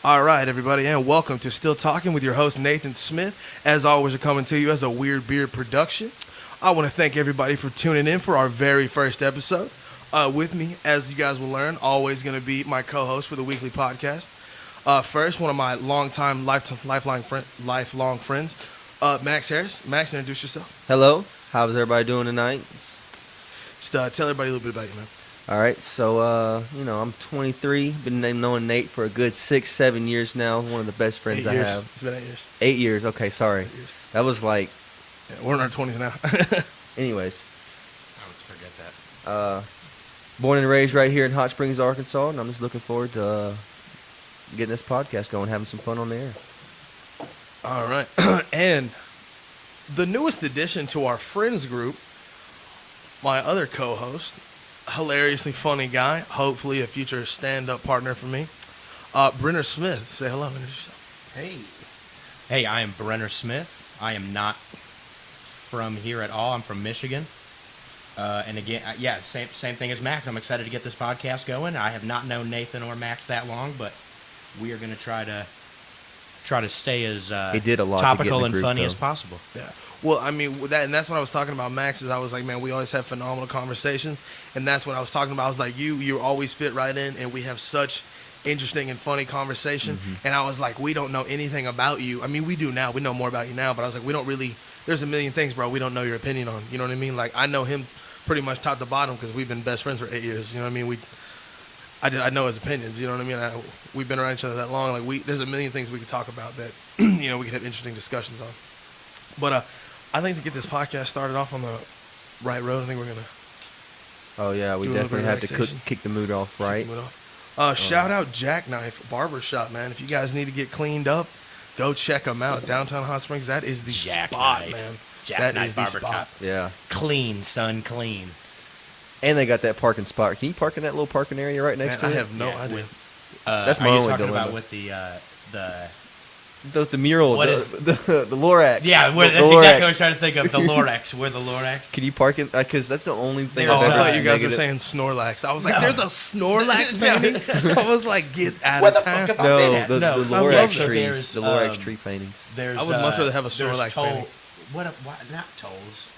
All right, everybody, and welcome to Still Talking with your host, Nathan Smith. As always, we're coming to you as a Weird Beard production. I want to thank everybody for tuning in for our very first episode. With me, as you guys will learn, always going to be my co-host for the weekly podcast. First, one of my longtime, lifelong friends, Max Harris. Max, introduce yourself. Hello, how's everybody doing tonight? Just tell everybody a little bit about you, man. All right, so, I'm 23, been knowing Nate for a good 6-7 years now, one of the best friends 8 years. I have. It's been 8 years. 8 years, okay, sorry. 8 years. That was like, Yeah, we're in our 20s now. anyways, I always forget that. born and raised right here in Hot Springs, Arkansas, and I'm just looking forward to getting this podcast going, having some fun on the air. All right. And the newest addition to our friends group, my other co-host, hilariously funny guy, hopefully a future stand-up partner for me, Brenner Smith. Say hello, introduce yourself. Hey, I am Brenner Smith. I am not from here at all. I'm from Michigan. And again, same thing as Max. I'm excited to get this podcast going. I have not known Nathan or Max that long, but we are going to try to stay as He did a lot to get in topical the and group, funny though. as possible. Yeah. Well, I mean, that's what I was talking about, Max, is I was like, man, we always have phenomenal conversations. And that's what I was talking about. I was like, you always fit right in, and we have such interesting and funny conversation. And I was like, we don't know anything about you. I mean, we do now. We know more about you now. But I was like, we don't really, there's a million things, bro, we don't know your opinion on. You know what I mean? Like, I know him pretty much top to bottom because we've been best friends for 8 years. You know what I mean? I know his opinions. You know what I mean? We've been around each other that long. Like, there's a million things we could talk about that, we could have interesting discussions on. But I think to get this podcast started off on the right road, I think we're going to Oh, yeah, we Do a little bit definitely of have to relaxation. kick the mood off, right? Shout out Jackknife Barbershop, man. If you guys need to get cleaned up, go check them out. Downtown Hot Springs, that is the spot, Jackknife. man. Jackknife That is the Barber spot. Shop. Yeah. Clean, son, clean. And they got that parking spot. Can you park in that little parking area right next Man, to I it? have no Yeah, idea. That's my are you only talking dilemma. about with the The mural, What the Lorax. yeah, the, that's the exactly what I Lorax. was trying to think of. The Lorax. We're the Lorax. Can you park in? Because that's the only thing There's, Oh, I've I ever thought you guys were negative- saying Snorlax. I was like, No. there's a Snorlax painting? I was like, get out Where of the town. fuck am I? No, been at? the No, I love Lorax that. trees. There's, The Lorax tree paintings. There's, I would much rather have a there's Snorlax painting. What, not tolls.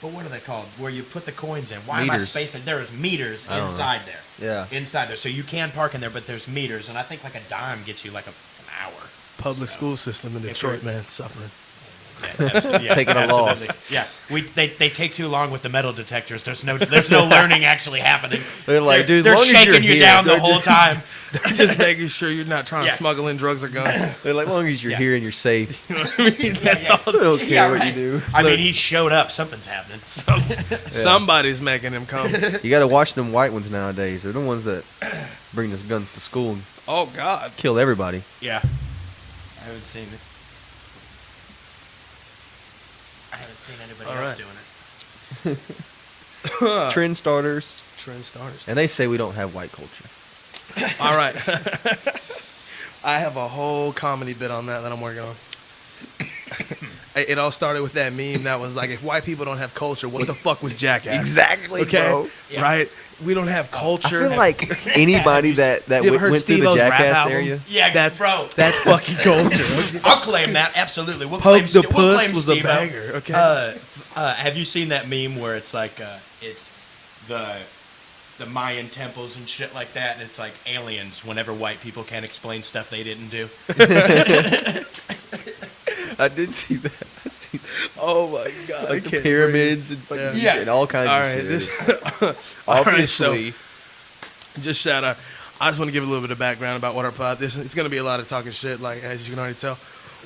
But what are they called? Where you put the coins in. Why am I Meters. spacing? There's meters I don't know. inside there. Yeah. Inside there. So you can park in there, but there's meters. And I think like a dime gets you like an hour. Public school system in If Detroit, you're- man, suffering. Yeah, Taking a loss. Yeah, they take too long with the metal detectors. There's no learning actually happening. They're like, dude, as they're long as shaking you're you here, down the they're whole time. Just making sure you're not trying Yeah. to smuggle in drugs or guns. They're like, as long as you're Yeah. here and you're safe, That's yeah. all. they don't care Yeah, what right. you do. I mean, he showed up. Something's happening. Somebody's making him come. You got to watch them white ones nowadays. They're the ones that bring those guns to school and Oh, God. kill everybody. Yeah, I haven't seen it. I haven't seen anybody All else right. doing it. Trend starters. Trend stars. And they say we don't have white culture. All right. I have a whole comedy bit on that I'm working on. It all started with that meme that was like, if white people don't have culture, what the fuck was Jackass? Exactly, Okay? bro. Yeah. Right? We don't have I culture. feel like anybody that You ever heard went through the Steve-O's rap Jackass album? area. Yeah, That's bro. That's fucking culture. I'll claim that absolutely. We'll Poke claim, the we'll Puss claim was a Steve-O. banger, okay? Have you seen that meme where it's like it's the Mayan temples and shit like that, and it's like aliens whenever white people can't explain stuff they didn't do? I did see that. I see that. Oh, my God. I Like the can't pyramids and, fucking Yeah. and all kinds All of right. shit. All right, so Obviously. just shout out. I just want to give a little bit of background about what our pod. It's going to be a lot of talking shit, like as you can already tell.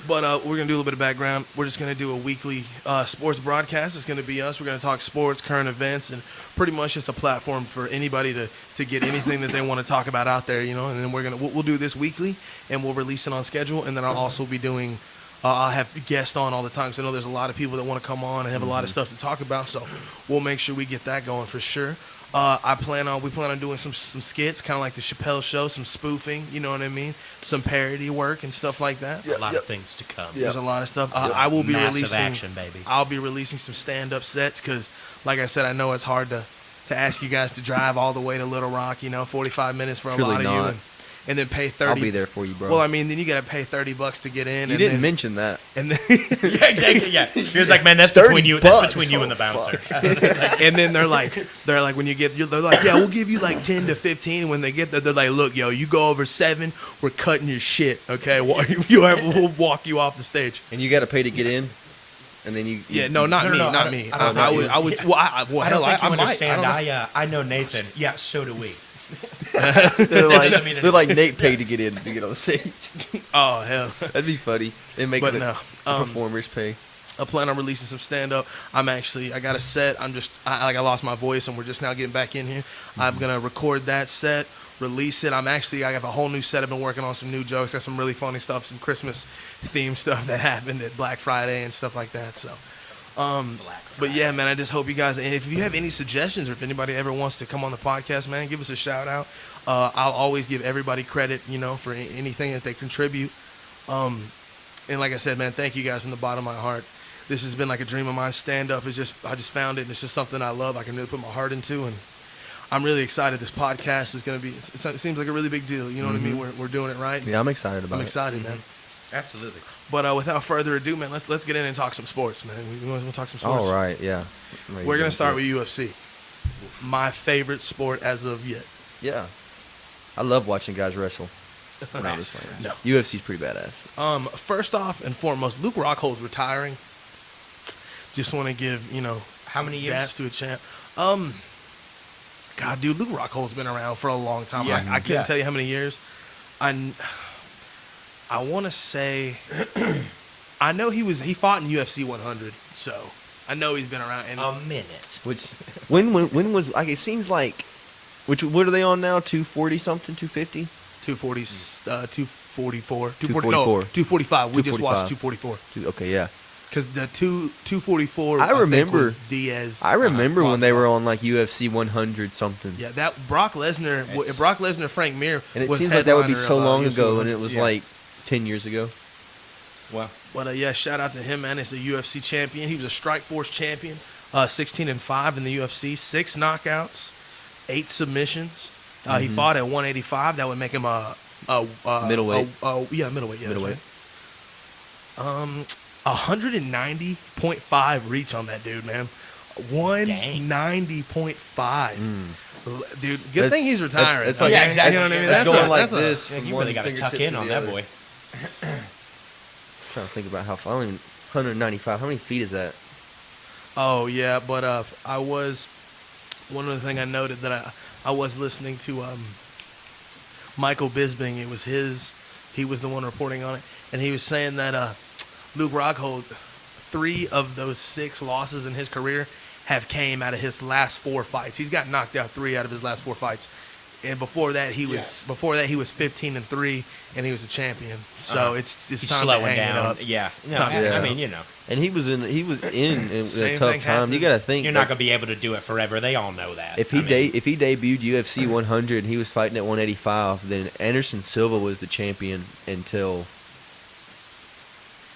But we're going to do a little bit of background. We're just going to do a weekly sports broadcast. It's going to be us. We're going to talk sports, current events, and pretty much just a platform for anybody to get anything that they want to talk about out there, And then we'll do this weekly, and we'll release it on schedule. And then I'll also be doing. I'll have guests on all the time. So I know there's a lot of people that want to come on and have a lot of stuff to talk about. So we'll make sure we get that going for sure. We plan on doing some skits, kind of like the Chappelle Show, some spoofing, you know what I mean? Some parody work and stuff like that. A lot of things to come. There's a lot of stuff. I will be Massive releasing. action, baby. I'll be releasing some stand-up sets because, like I said, I know it's hard to ask you guys to drive all the way to Little Rock. 45 minutes for a Truly lot of you. not. And and then pay 30. I'll be there for you, bro. Well, I mean, then you got to pay $30 to get in. you and didn't then, mention that. And then, Yeah, exactly. Yeah, he was like, man, that's $30 between you. That's between you oh, and the bouncer. and then they're like, when you get, they're like, yeah, we'll give you like 10 to 15. And when they get there, they're like, look, yo, you go over 7, we're cutting your shit. Okay, we'll walk you off the stage. And you got to pay to get in, and then you. Yeah, no, not No, me, no, not I me. don't I think would, you- I would. yeah. Well, I don't think you might. understand. I don't know. I know Nathan. Yeah, so do we. they're like, I mean, they're like Nate paid to get in to get on the stage. Oh hell. That'd be funny. They make But the, no, the performers pay. I plan on releasing some stand up. I got a set. I lost my voice and we're just now getting back in here. I'm gonna record that set, release it. I have a whole new set. I've been working on some new jokes. Got some really funny stuff, some Christmas themed stuff that happened at Black Friday and stuff like that. So, but yeah, man, I just hope you guys. And if you have any suggestions or if anybody ever wants to come on the podcast, man, give us a shout out. I'll always give everybody credit, for anything that they contribute. And like I said, man, thank you guys from the bottom of my heart. This has been like a dream of mine. Stand up is I just found it, and it's just something I love. I can really put my heart into, and I'm really excited. This podcast is going to be. It seems like a really big deal. You know what I mean? We're doing it right. Yeah, I'm excited about I'm it. excited, man. Absolutely. But without further adu, man, let's get in and talk some sports, man. We'll talk some sports. All right, yeah. I'm ready We're to gonna get start into with UFC. My favorite sport as of yet. it. Yeah. I love watching guys wrestle. No, I'm just playing. No. UFC's pretty badass. First off and foremost, Luke Rockhold's retiring. Just want to give How many years? daps to a champ. God, dude, Luke Rockhold's been around for a long time. Yeah. I couldn't tell you how many years. I want to say, I know he fought in UFC 100, so I know he's been around. And A minute. Which when was like it seems like what are they on now? 240 something, 250? 240, 244, 245. We just 245. watched 244 Okay, yeah. because the 244. I think, remember- was Diaz. I remember when lost they a were lot. on like UFC 100 something. Yeah, that Brock Lesnar, Frank Mir, And it was seems like that would be headliner so of, long UFC ago, 100. and it was Yeah. like 10 years ago. Well, But yeah, shout out to him, man. He's a UFC champion. He was a Strikeforce champion, 16-5 in the UFC, 6 knockouts, 8 submissions. He fought at 185. That would make him a Middleweight. Middleweight. Yeah, Middleweight. Right. 190.5 reach on that dude, man. 190.5. Dude, good That's- thing he's retiring. It's like, Yeah, exactly. You know what I mean? That's That's going like a- this. yeah, from you one really got to tuck fingertip in to on the that other. boy. Trying to think about how far. I don't even 195. How many feet is that? Oh yeah, but I was one of the things I noted that I was listening to Michael Bisping. It was he was the one reporting on it, and he was saying that Luke Rockhold, 3 of those 6 losses in his career have came out of his last 4 fights. He's got knocked out 3 out of his last 4 fights. And before that he was 15-3 and he was a champion. So it's He's time to slowing hang it down. up. Yeah. No, Time to- I mean, you know, And he was in a Same tough thing time. happened. You got to think you're that not going to be able to do it forever. They all know that. if I mean, if he debuted UFC 100 and he was fighting at 185, then Anderson Silva was the champion until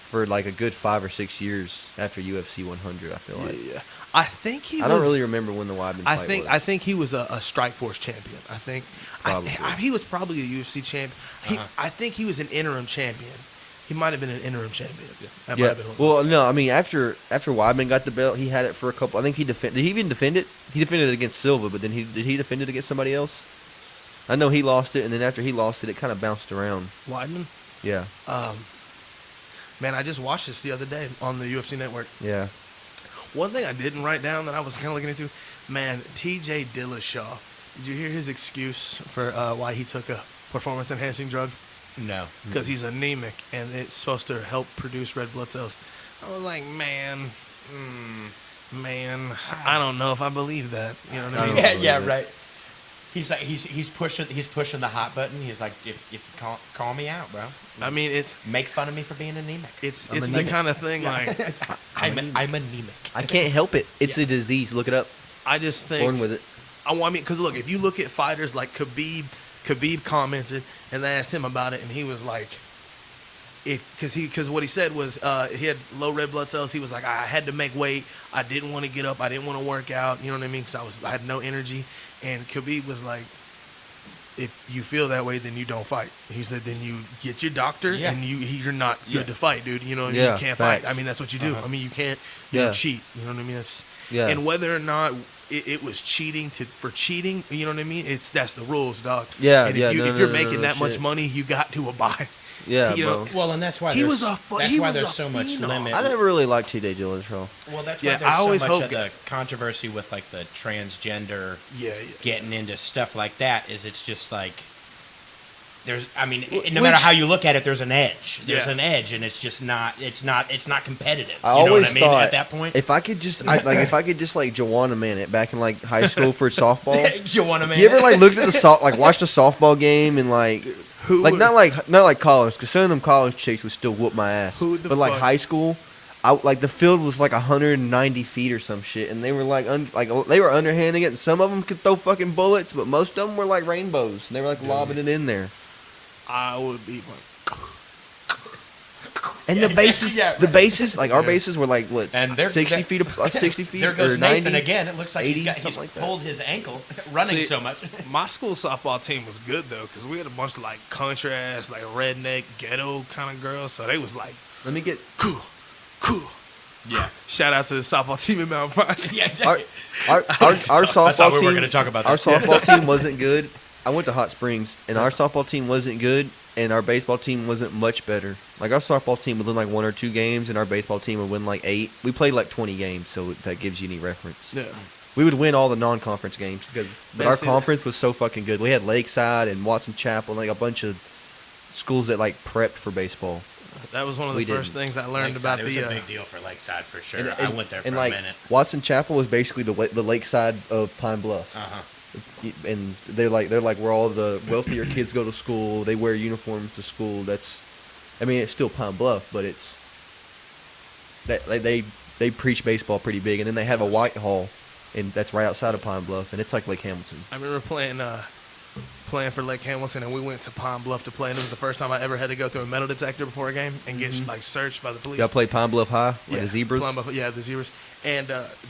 for like a good 5 or 6 years after UFC 100. I feel like Yeah. I think he I was don't really remember when the Weidman I fight think was. I think he was a Strikeforce champion. I think Probably. he was probably a UFC champion. I think he was an interim champion. He might have been an interim champion. That might Yeah. have been one. Well, no, I mean after Weidman got the belt, he had it for a couple. I think did he even defend it? He defended it against Silva, but then did he defend it against somebody else? I know he lost it, and then after he lost it, it kind of bounced around. Weidman. Yeah, Man, I just watched this the other day on the UFC Network. yeah. One thing I didn't write down that I was kind of looking into, man, T.J. Dillashaw. Did you hear his excuse for why he took a performance-enhancing drug? no. Because he's anemic and it's supposed to help produce red blood cells. I was like, man, I don't know if I believe that. You know what I I mean? don't Yeah, believe yeah, it. right. He's like he's pushing the hot button. He's like, if you call me out, bro. I mean, it's Make fun of me for being anemic. it's I'm it's the anemic. kind of thing like I'm anemic. I can't help it. It's a disease. Look it up. I just think Born with it. I mean, because look, if you look at fighters like Khabib commented and they asked him about it, and he was like, because what he said was he had low red blood cells. He was like, I had to make weight. I didn't want to get up. I didn't want to work out. You know what I mean? Because I had no energy. And Khabib was like, if you feel that way, then you don't fight. He said, then you get your doctor, Yeah. and you're not Yeah. good to fight, dude. You know, Yeah, you can't facts. fight. I mean, that's what you do. Uh-huh. I mean, you can't Yeah. cheat. You know what I mean? That's, Yeah. And whether or not it was cheating for cheating, you know what I mean? That's the rules, dog. Yeah, And yeah, if, no, if no, you're no, making no, that much shit. money, you got to abide. Yeah, you bro. know, Well, and that's why He there's, was a fu- that's he why was there's a so much phenom. limit. I never really liked T.J. Dillashaw. Well, that's Yeah, why there's I always so much hope of the controversy with like the transgender Yeah, getting into stuff like that. Is it's just like there's, I mean, no Which- matter how you look at it, there's an edge. There's Yeah. an edge, and it's just not. It's not competitive. I You know always what I mean? thought At that point, if I could just if I could just like Joanna Man it back in like high school for softball. you want to You ever like looked at watched a softball game and like Who like would- not like college, because some of them college chicks would still whoop my ass. Who the but like fuck- high school, like the field was like 190 feet or some shit, and they were like they were underhanding it, and some of them could throw fucking bullets, but most of them were like rainbows, and they were like lobbing it in there. I would be like, And the bases, Yeah, the right. bases, like our Yeah. bases were like what, And they're- 60 feet, 60 feet, There goes or Nathan 90? again. It looks like 80, he's something like that. pulled his ankle running See, so much. my school softball team was good though, because we had a bunch of like country ass, like redneck ghetto kind of girls. So they was like, Let me get cool, cool. Yeah. Shout out to the softball team in Mount Pine. Yeah. our I softball thought we team. were going to talk about Our that. softball team wasn't good. I went to Hot Springs, and our softball team wasn't good, and our baseball team wasn't much better. Like our softball team would win like 1 or 2 games, and our baseball team would win like 8. We played like 20 games, so if that gives you any reference. Yeah. We would win all the non-conference games but Man, our see, conference was so fucking good. We had Lakeside and Watson Chapel, and like a bunch of schools that like prepped for baseball. That was one of the We first didn't. things I learned Lakeside, about it was the. a big deal for Lakeside for sure. And- I went there for and a like minute. Watson Chapel was basically the Lakeside of Pine Bluff. Uh-huh. And they're like where all the wealthier kids go to school. They wear uniforms to school. I mean, it's still Pine Bluff, but it's that they preach baseball pretty big. And then they have a White Hall, and that's right outside of Pine Bluff, and it's like Lake Hamilton. I remember playing for Lake Hamilton, and we went to Pine Bluff to play, and it was the first time I ever had to go through a metal detector before a game and get like searched by the police. Y'all played Pine Bluff High, like the Zebras. Pine Bluff, yeah, the Zebras. And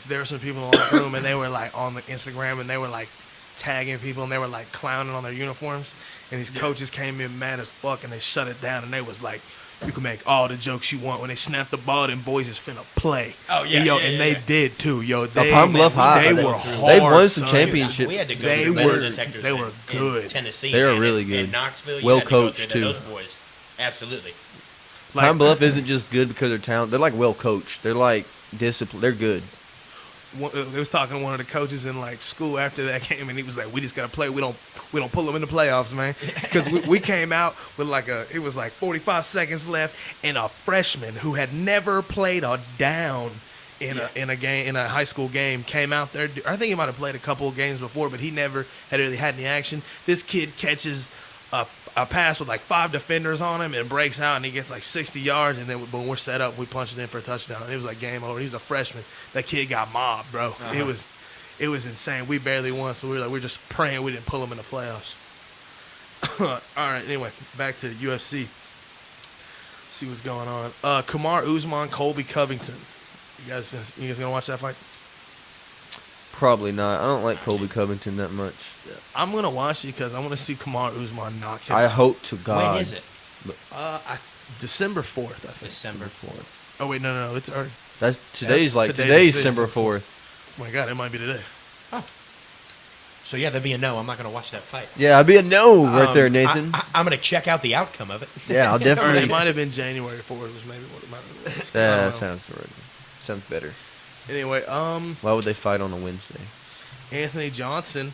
there were some people in the locker room, and they were like on the Instagram, and they were like tagging people, and they were like clowning on their uniforms. And these coaches came in mad as fuck, and they shut it down, and they was like, "You can make all the jokes you want." When they snapped the ball, them boys is finna play. Oh, yeah, and, yo, yeah, and yeah, they yeah. did too, yo. Oh, They, Pine Bluff High. they were They've hard, won some son. championships. We had to go They to metal were- detectors they were in good. Tennessee. They are and really in good. Knoxville, you Well had to go coached, through too. Those boys, absolutely. Like, Pine Bluff isn't just good because they're talented. They're like well coached. They're like disciplined. They're good. They was talking to one of the coaches in like school after that game, and he was like, "We just gotta play. We don't pull them in the playoffs, man." Because we came out with it was like 45 seconds left, and a freshman who had never played a down in a high school game came out there. I think he might have played a couple of games before, but he never had really had any action. This kid catches a pass with like 5 defenders on him and breaks out, and he gets like 60 yards, and then when we're set up, we punch it in for a touchdown. It was like game over. He was a freshman. That kid got mobbed, bro. It was insane. We barely won, so we're just praying we didn't pull him in the playoffs. All right, anyway, back to UFC. See what's going on. Kamar Usman, Colby Covington. You guys gonna watch that fight? Probably not. I don't like Colby Covington that much. I'm gonna watch it because I want to see Kamar Usman knock him. I hope to God. When is it? December 4th, I think. December 4th. Oh wait, no, it's already. That's today's That's today's today's December 4th. Oh my God, it might be today. So yeah, there'd be a no. I'm not going to watch that fight. Yeah, I'd be a no right there, Nathan. I'm going to check out the outcome of it. Yeah, I'll Or definitely. it might have been January 4th, was maybe what it might have been. I That don't know. sounds right. Sounds better. Anyway, Why would they fight on a Wednesday? Anthony Johnson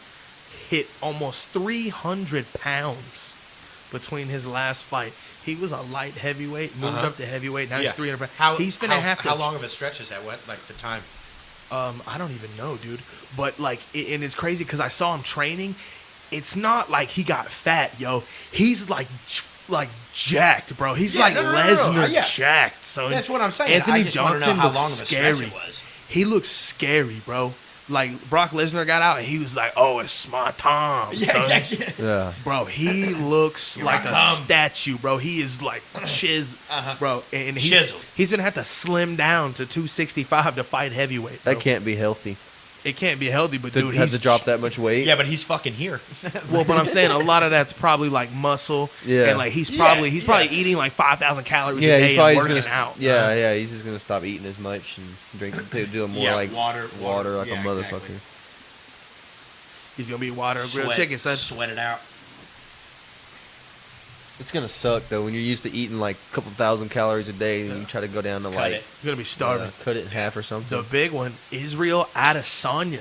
hit almost 300 pounds between his last fight. He was a light heavyweight, moved Uh-huh. up to heavyweight. Now he's 300 pounds. How, He's finna have to. How long of a stretch is that? What, like the time? I don't even know, dude. But like, and it's crazy because I saw him training. It's not like he got fat, yo. He's like jacked, bro. He's Yeah, like no. Lesnar Yeah. jacked. So That's what I'm saying. Anthony I just wanna know Johnson how looks long of a stretch scary. it was. He looks scary, bro. Like Brock Lesnar got out and he was like, "Oh, it's my time, son." Yeah. Bro, he looks Here like I a come. statue, bro. He is like Uh-huh. bro, and Chiseled. he's gonna have to slim down to 265 to fight heavyweight. Bro. That can't be healthy. it can't be healthy. But to dude, have he's to drop that much weight. Yeah, but he's fucking here. Well, but I'm saying a lot of that's probably like muscle. Yeah. And like he's probably eating like 5,000 calories a day and working out. Yeah, he's just gonna stop eating as much and do more like water like a motherfucker. Exactly. He's gonna be water grilled chicken, son. Sweat it out. It's gonna suck though when you're used to eating like a couple thousand calories a day and you try to go down to Cut like it. You're gonna be starving. cut it in half or something. The big one, Israel Adesanya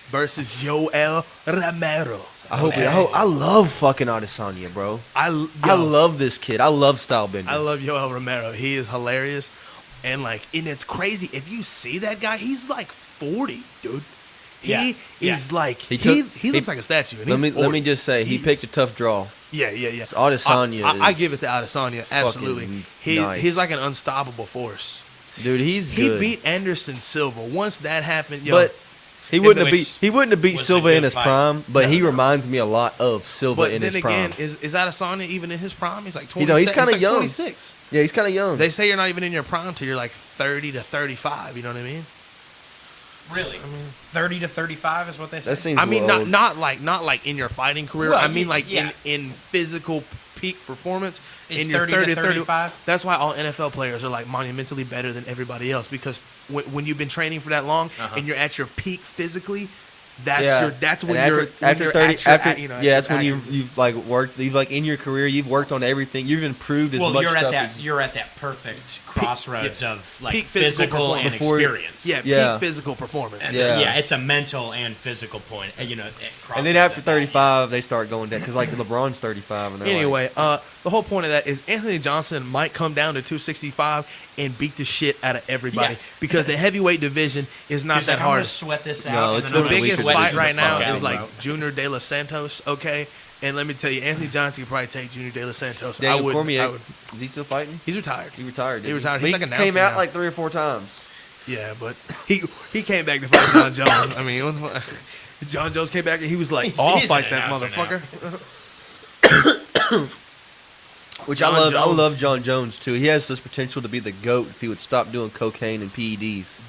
versus Yoel Romero. I love fucking Adesanya, bro. I love this kid. I love Stylebender. I love Yoel Romero. He is hilarious, and it's crazy. If you see that guy, he's like 40, dude. He is like he looks like a statue. And let me just say he picked a tough draw. Yeah. Adesanya. I give it to Adesanya. Absolutely. Nice. He's like an unstoppable force. Dude, he's He good. beat Anderson Silva. Once that happened, But he wouldn't have beat was a Silva good in his fight. prime, but No, he no. reminds me a lot of Silva But in then his prime. again, is Adesanya even in his prime? He's like 20. You know, he's kinda like young. 26. Yeah, he's kind of young. They say you're not even in your prime till you're like 30 to 35. You know what I mean? Really? 30 to 35 is what they say. That seems. I mean, low. not like in your fighting career. Well, I mean, like yeah. in physical peak performance. Is in your 30 to 35? That's why all NFL players are like monumentally better than everybody else because when you've been training for that long and you're at your peak physically, that's when And you're after when 30 you're at your, after you know, that's at when your you've like worked in your career you've worked on everything, you've improved as Well, much you're stuff at as you're at that perfect crossroads of like peak physical physical and performance. Before- experience. yeah, peak physical performance. And Yeah. it's a mental and physical point. You know, and then after 35 they start going down because like LeBron's 35 and they're Anyway, the whole point of that is Anthony Johnson might come down to 265 and beat the shit out of everybody Yeah. because the heavyweight division is not He's that like, I'm gonna hard. sweat this out. No, and it's then The I'm gonna biggest sweat fight the right now fuck out is of like him, Junior De Los Santos, okay? And let me tell you, Anthony Johnson could probably take Junior De Los Santos. Daniel I would. Cormier, is he still fighting? He's retired. He retired. He didn't retired. But He's like he came announcing out now. like 3 or 4 times. Yeah, but he came back to fight John Jones. I mean, it was, John Jones came back and he was like, He's "I'll an fight that announcer motherfucker." Which John I love. I Jones. love John Jones too. He has this potential to be the GOAT if he would stop doing cocaine and E PEDs.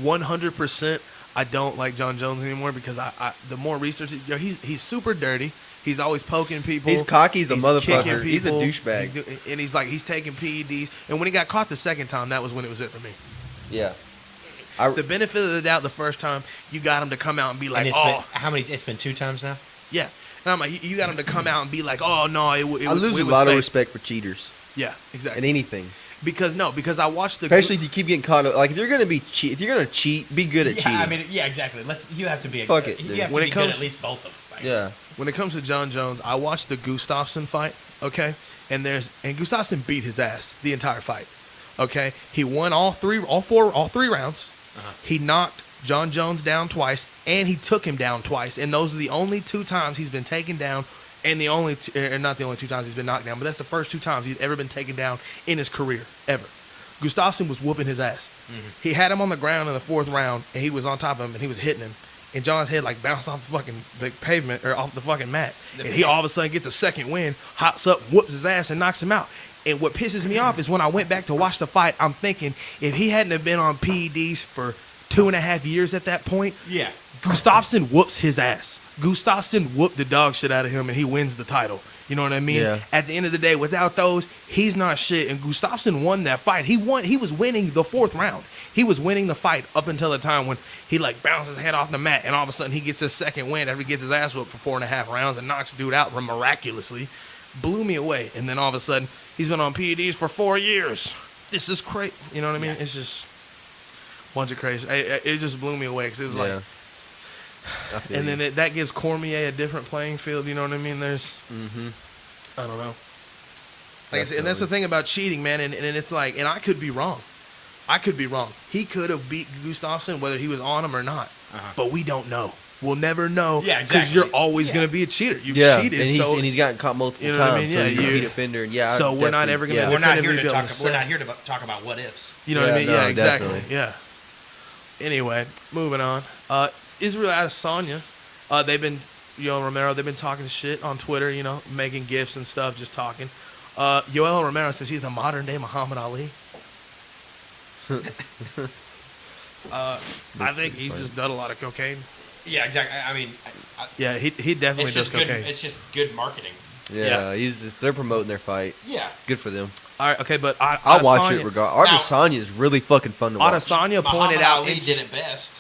100%. I don't like John Jones anymore because I the more research, he's super dirty. He's always poking people. He's cocky as a motherfucker. kicking He's a people. douchebag. And he's taking PEDs. And when he got caught the second time, that was when it was it for me. Yeah. The benefit of the doubt the first time, you got him to come out and be like, And "Oh, how many? It's been 2 times now. yeah." And I'm like, you got him to come out and be like, "Oh no, it I was lose it a was lot of fake." respect for cheaters Yeah, in exactly. anything, Because I watched the especially if you keep getting caught up. Like if you're gonna if you're gonna cheat, be good at cheating. I mean, yeah, exactly. You have to be. Fuck it, You dude. have to When be it good comes- at least both of them. Like, yeah. when it comes to John Jones, I watched the Gustafsson fight, okay? And Gustafsson beat his ass the entire fight. Okay? He won all three rounds. He knocked John Jones down twice and he took him down twice. And those are the only 2 times he's been taken down and not the only 2 times he's been knocked down, but that's the first 2 times he's ever been taken down in his career ever. Gustafsson was whooping his ass. He had him on the ground in the 4th round and he was on top of him and he was hitting him. And John's head like bounced off the fucking pavement or off the fucking mat. And he all of a sudden gets a second win, hops up, whoops his ass, and knocks him out. And what pisses me off is when I went back to watch the fight, I'm thinking if he hadn't have been on PEDs for 2.5 years at that point, Yeah. Gustafsson whoops his ass. Gustafsson whooped the dog shit out of him and he wins the title. You know what I mean? Yeah. At the end of the day, without those, he's not shit. And Gustafsson won that fight. He was winning the 4th round. He was winning the fight up until the time when he like bounced his head off the mat and all of a sudden he gets his second win after he gets his ass whooped for 4.5 rounds and knocks dude out miraculously. Blew me away. And then all of a sudden he's been on PEDs for 4 years. This is crazy. You know what I mean? Yeah. It's just a bunch of crazy. It just blew me away because it was like, I feel and you. then that gives Cormier a different playing field. You know what I mean? There's, I don't know. Like I said, and that's the thing about cheating, man. And it's like, and I could be wrong. He could have beat Gustafsson whether he was on him or not, but we don't know. We'll never know. Yeah, Because exactly. you're always Yeah. going to be a cheater. You've yeah, cheated, and so he's gotten caught multiple You know what I times. mean? So Yeah, he's a you- repeat offender. And yeah, So we're not ever gonna yeah. We're not here definitively to be able talk. to We're say. not here to talk about what ifs. You know what I Yeah, mean? no, Yeah, exactly. definitely. Yeah. Anyway, moving on. Israel Adesanya, they've been, Romero, they've been talking shit on Twitter, making gifs and stuff, just talking. Yoel Romero says he's the modern day Muhammad Ali. I think he's just done a lot of cocaine. Yeah, exactly. I mean, Yeah, he definitely does cocaine. It's just good marketing. Yeah, they're promoting their fight. Yeah. Good for them. All right, okay, but I'll watch it regardless. Now- Adesanya is really fucking fun to watch. Adesanya pointed Muhammad out. Ali did it best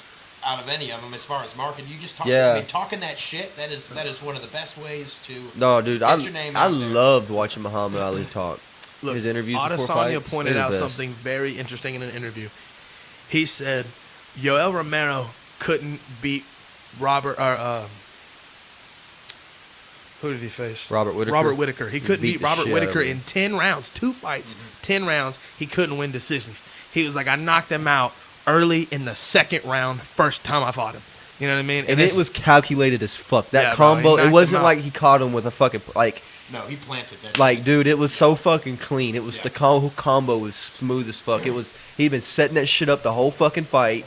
out of any of them as far as marketing. You just talk. Yeah. I mean, talking that shit. That is one of the best ways to. No, dude, Get your name I out there. loved watching Muhammad Ali talk. Look, His interviews before Adesanya fights, pointed they're out the best. something very interesting in an interview. He said, Yoel Romero couldn't beat Robert or who did he face? Robert Whittaker. Robert Whittaker. He couldn't beat beat the Robert shit out Whittaker of him. in 10 rounds, 2 fights, 10 rounds. He couldn't win decisions. He was like, I knocked him out early in the second round, first time I fought him. You know what I mean? And it it's- was calculated as fuck. That Yeah, bro, he combo, knocked it him wasn't out. like he caught him with a fucking No, he planted that. like, dude, it was so fucking clean. It was Yeah. the combo was smooth as fuck. It was he'd been setting that shit up the whole fucking fight.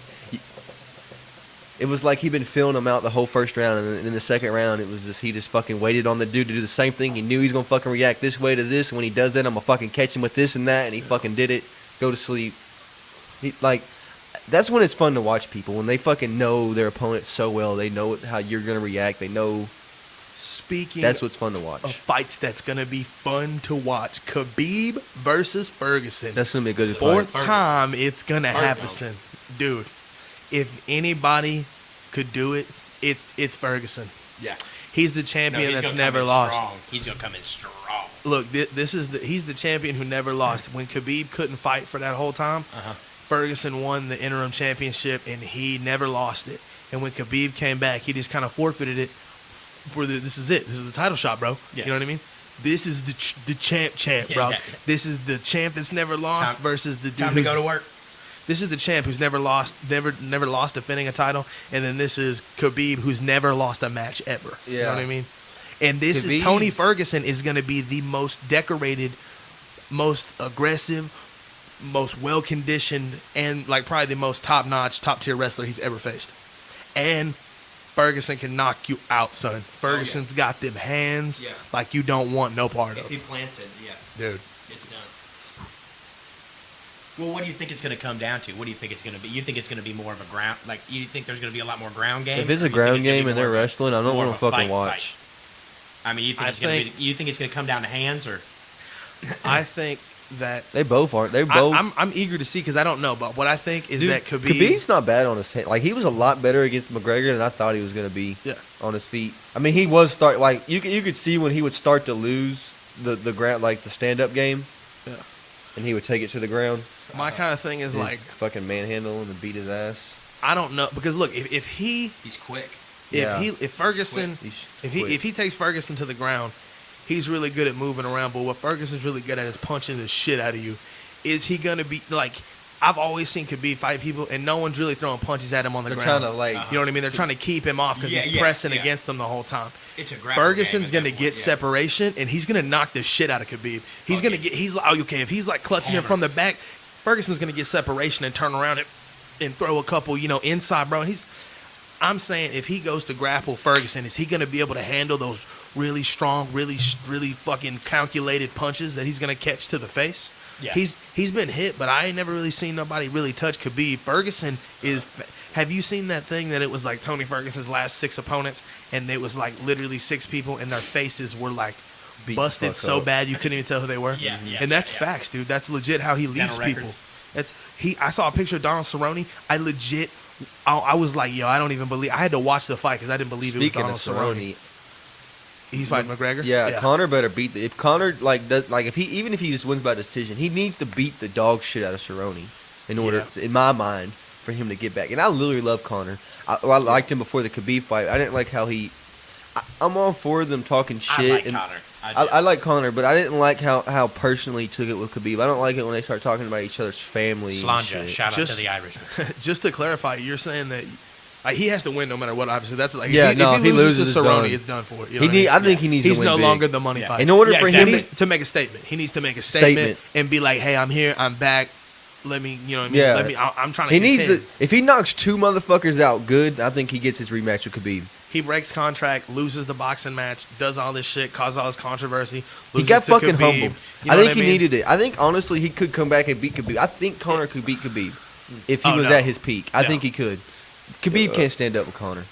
It was like he'd been feeling him out the whole first round, and in the second round, it was just he just fucking waited on the dude to do the same thing. He knew he's gonna fucking react this way to this, and when he does that, I'm gonna fucking catch him with this and that, and he fucking did it. Go to sleep. He like. That's when it's fun to watch people when they fucking know their opponent so well. They know how you're gonna react. They know Speaking that's what's fun to watch. of fights that's going to be fun to watch, Khabib versus Ferguson. That's gonna be a good Fourth fight. time it's going to Ferguson. happen. Dude, if anybody could do it, it's Ferguson. Yeah. He's the No, champion he's that's gonna never come in lost. Strong. He's gonna come in strong. Look, he's the champion who never lost. When Khabib couldn't fight for that whole time, Uh-huh. Ferguson won the interim championship and he never lost it. And when Khabib came back, he just kind of forfeited it for this is it. This is the title shot, bro. Yeah. You know what I mean? This is the champ, Yeah, bro. yeah. This is the champ that's never lost Time- versus the dude Time to who's go to work. This is the champ who's never lost defending a title, and then this is Khabib who's never lost a match ever. You know Yeah. what I mean? And this is Tony Khabib's- Ferguson is going to be the most decorated, most aggressive, most well conditioned, and like probably the most top notch, top tier wrestler he's ever faced. And Ferguson can knock you out, son. Ferguson's got them hands Yeah. like you don't want no part If of, he plants it, yeah, dude. it's done. Well, what do you think it's going to come down to? What do you think it's going to be? You think it's going to be more of a ground? Like, you think there's going to be a lot more ground game? If it's Or a you think ground it's gonna be game and more they're of a- wrestling, I don't more want of to a fucking fight watch. I mean, you think I it's going to think- be? You think it's going to come down to hands or? I think that They both aren't. They're both. I'm eager to see because I don't know, but what I think is Dude, that Khabib's not bad on his head. Like he was a lot better against McGregor than I thought he was going to be. Yeah. On his feet. I mean, he was like you could see when he would start to lose the ground, like the stand up game. Yeah. And he would take it to the ground. my kind of thing is Just like fucking manhandle him and beat his ass. I don't know because look if he He's quick. Yeah. if Ferguson He's if quick. he takes Ferguson to the ground, he's really good at moving around. But what Ferguson's really good at is punching the shit out of you. Is he gonna be like? I've always seen Khabib fight people, and no one's really throwing punches at him on the They're ground. trying to like. You know what I mean? They're trying to keep him off because Yeah, he's yeah, pressing yeah. against them the whole time. It's a grapple Ferguson's game gonna at that get point, yeah. separation, and he's gonna knock the shit out of Khabib. He's Oh, gonna yeah. get. He's like, oh, okay. If he's like clutching him Hammer. from the back, Ferguson's gonna get separation and turn around and throw a couple, inside, bro. I'm saying if he goes to grapple Ferguson, is he gonna be able to handle those really strong, really fucking calculated punches that he's gonna catch to the face? Yeah. He's been hit, but I ain't never really seen nobody really touch Khabib. Ferguson is. Have you seen that thing that it was like Tony Ferguson's last 6 opponents, and it was like literally 6 people, and their faces were like Beat the busted fuck so up. bad you couldn't even tell who they were. Yeah, yeah, And that's yeah. facts, dude. That's legit how he leaves Dental people. records. I saw a picture of Donald Cerrone. I was like, yo, I don't even believe. I had to watch the fight because I didn't believe Speaking it of was Donald Cerrone. Cerrone, He's fighting McGregor. yeah, Connor better beat if Connor if he just wins by decision, he needs to beat the dog shit out of Cerrone in order, in my mind, for him to get back. And I literally love Connor. I liked him before the Khabib fight. I didn't like how I'm all for them talking shit. I like and Connor. I like Connor, but I didn't like how personally he took it with Khabib. I don't like it when they start talking about each other's family. and Slanja, shit. shout out Just- to the Irishman. Just to clarify, you're saying that he has to win no matter what. Obviously, that's like Yeah, if he loses to it's Cerrone, done. it's done for. You know He what I need, mean? I think he needs He's to win no big. longer the money Yeah. fighter. In order Yeah, for exactly. He him, needs to make a statement. He needs to make a statement and be like, "Hey, I'm here. I'm back. Let me, you know what I mean? Yeah. Let me. I'm trying to." he needs contend." to. If he knocks 2 motherfuckers out good, I think he gets his rematch with Khabib. He breaks contract, loses the boxing match, does all this shit, causes all this controversy. He Loses got to fucking Khabib. humbled. You know I think what he mean? needed it. I think honestly he could come back and beat Khabib. I think Connor could beat Khabib. if he Oh, was no. at his peak. I No. think he could. Khabib can't stand up with Conor